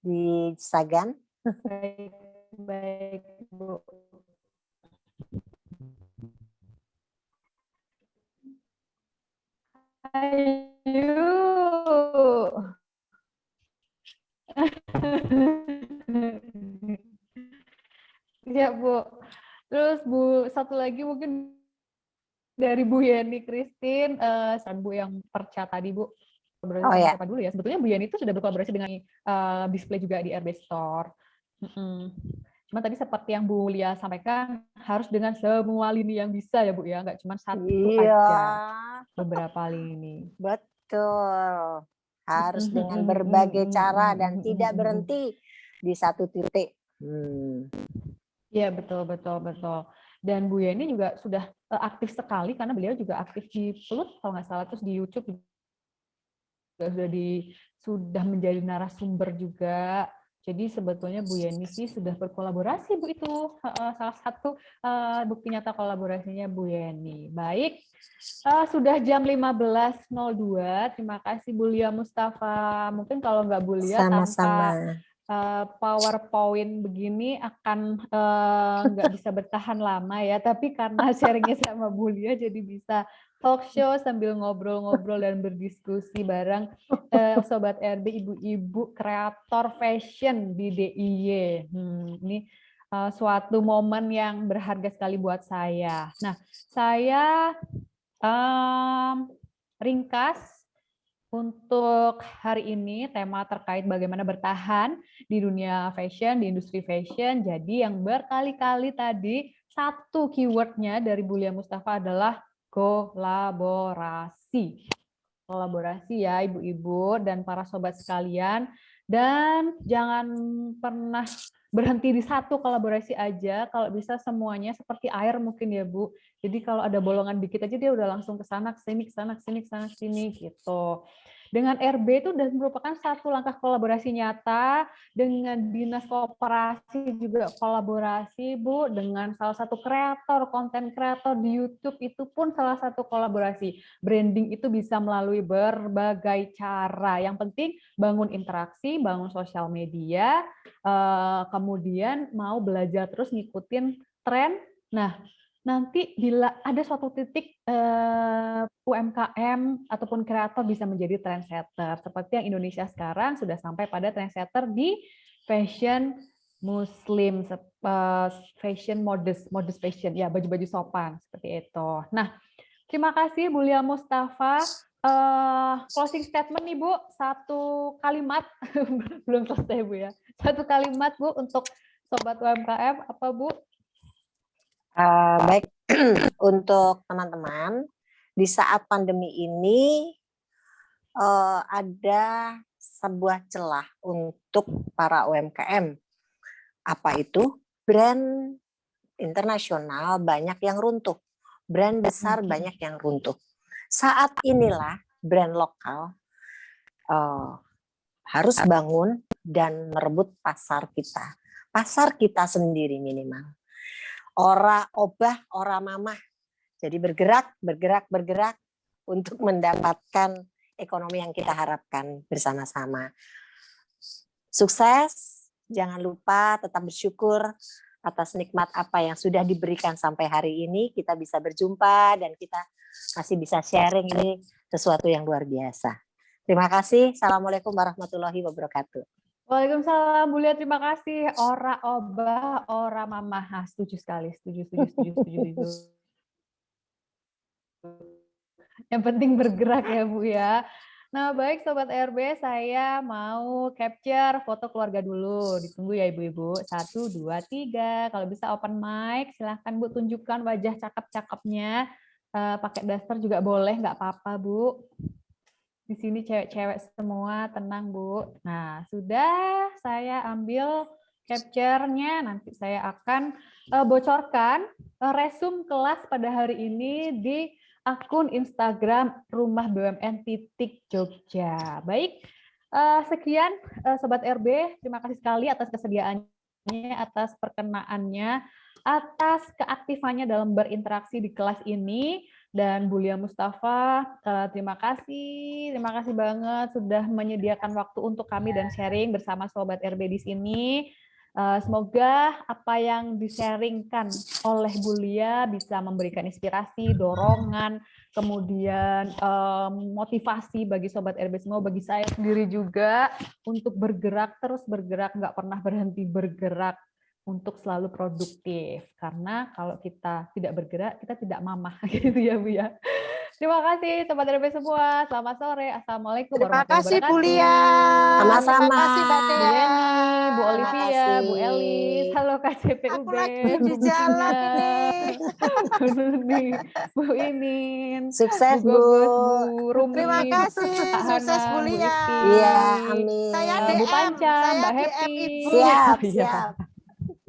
di Sagan. Baik Bu. Ayo. Ya Bu. Terus Bu, satu lagi mungkin dari Bu Yeni Christine, Bu yang perca tadi Bu. Kolaborasi sama siapa dulu ya? Sebetulnya Bu Yeni itu sudah berkolaborasi dengan display juga di RB Store. Cuma tadi seperti yang Bu Lia sampaikan, harus dengan semua lini yang bisa ya Bu ya, nggak cuma satu aja, beberapa lini. Betul, harus dengan berbagai cara dan tidak berhenti di satu titik. Iya betul. Dan Bu Yeni juga sudah aktif sekali karena beliau juga aktif di Pelut kalau nggak salah, terus di YouTube sudah menjadi narasumber juga. Jadi sebetulnya Bu Yeni sih sudah berkolaborasi Bu, itu salah satu bukti nyata kolaborasinya Bu Yeni. Baik, sudah jam 15.02. Terima kasih Bu Lia Mustafa. Mungkin kalau nggak Bu Lia tanpa PowerPoint begini akan nggak bisa bertahan lama ya. Tapi karena sharingnya sama Bu Lia jadi bisa talk show sambil ngobrol-ngobrol dan berdiskusi bareng Sobat RB, ibu-ibu kreator fashion di DIY. Ini suatu momen yang berharga sekali buat saya. Nah, saya ringkas untuk hari ini tema terkait bagaimana bertahan di dunia fashion, di industri fashion. Jadi yang berkali-kali tadi satu keywordnya dari Bu Lia Mustafa adalah kolaborasi. Kolaborasi ya ibu-ibu dan para sobat sekalian. Dan jangan pernah berhenti di satu kolaborasi aja. Kalau bisa semuanya seperti air mungkin ya Bu. Jadi kalau ada bolongan dikit aja dia udah langsung ke sana, ke sini, ke sana, ke sini, ke sana, ke sini gitu. Dengan RB itu sudah merupakan satu langkah kolaborasi nyata, dengan dinas koperasi juga kolaborasi Bu, dengan salah satu kreator, konten kreator di YouTube itu pun salah satu kolaborasi. Branding itu bisa melalui berbagai cara. Yang penting bangun interaksi, bangun sosial media, kemudian mau belajar terus ngikutin tren. Nah, nanti bila ada suatu titik UMKM ataupun kreator bisa menjadi trendsetter. Seperti yang Indonesia sekarang sudah sampai pada trendsetter di fashion muslim, fashion modest fashion, ya baju-baju sopan seperti itu. Nah, terima kasih Bu Lia Mustafa. closing statement nih Bu, satu kalimat belum selesai Bu ya. Satu kalimat Bu untuk sobat UMKM apa Bu? Baik, untuk teman-teman, di saat pandemi ini ada sebuah celah untuk para UMKM. Apa itu? Brand internasional banyak yang runtuh, brand besar banyak yang runtuh. Saat inilah brand lokal harus bangun dan merebut pasar kita sendiri minimal. Ora obah, ora mamah. Jadi bergerak untuk mendapatkan ekonomi yang kita harapkan bersama-sama. Sukses, jangan lupa tetap bersyukur atas nikmat apa yang sudah diberikan sampai hari ini. Kita bisa berjumpa dan kita masih bisa sharing, ini sesuatu yang luar biasa. Terima kasih. Assalamualaikum warahmatullahi wabarakatuh. Waalaikumsalam Bu Lia, terima kasih. Ora obah, ora mamah. Nah, setuju sekali, setuju. Yang penting bergerak ya Bu ya. Nah baik Sobat RB, saya mau capture foto keluarga dulu. Ditunggu ya Ibu-Ibu. 1, 2, 3. Kalau bisa open mic, silahkan Bu tunjukkan wajah cakep-cakepnya. Pakai daster juga boleh, nggak apa-apa Bu. Di sini cewek-cewek semua, tenang Bu. Nah, sudah saya ambil capture-nya. Nanti saya akan bocorkan resume kelas pada hari ini di akun Instagram Rumah BUMN Jogja. Baik, sekian Sobat RB. Terima kasih sekali atas kesediaannya, atas perkenaannya, atas keaktifannya dalam berinteraksi di kelas ini. Dan Bu Lia Mustafa, terima kasih banget sudah menyediakan waktu untuk kami dan sharing bersama Sobat RB di sini. Semoga apa yang di-sharingkan oleh Bu Lia bisa memberikan inspirasi, dorongan, kemudian motivasi bagi Sobat RB semua, bagi saya sendiri juga untuk bergerak, terus bergerak, nggak pernah berhenti bergerak, untuk selalu produktif. Karena kalau kita tidak bergerak, kita tidak mamah gitu ya Bu ya. Terima kasih Sobat RB semua. Selamat sore. Assalamualaikum warahmatullahi wabarakatuh. Terima kasih Bu Lia. Sama-sama. Terima kasih Mbak Bu Dea. Yeni, Bu Olivia, kasih. Bu Elis, halo KCPUB. Aku lagi di jalan ini. Bu Nuni, Bu Inin, Sukses Bu Bu. Gogos, Bu Rumi, Terima kasih. Kak Sukses Hana, Bu Bu Lia. Isti. Iya, amin. Saya Bu DM, Panca, saya Mbak DM Happy. Ibu. Siap, Iya. siap.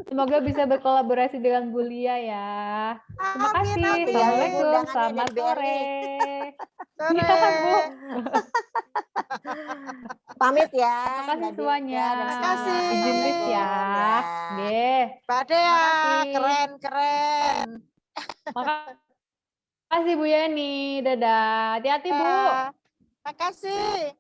Semoga bisa berkolaborasi dengan Bu Lia ya. Terima Amin, kasih. amin. Assalamualaikum. Undangannya Selamat dari BRI. sore. Sore. Iya, Bu. Pamit ya. Terima kasih Mbak Dia semuanya. dan Terima kasih. Izin lift Assalamualaikum, ya. ya. Nggih. Mbak Dea, Terima kasih. keren. Makasih Bu Yeni. Dadah. Hati-hati Bu. Terima kasih.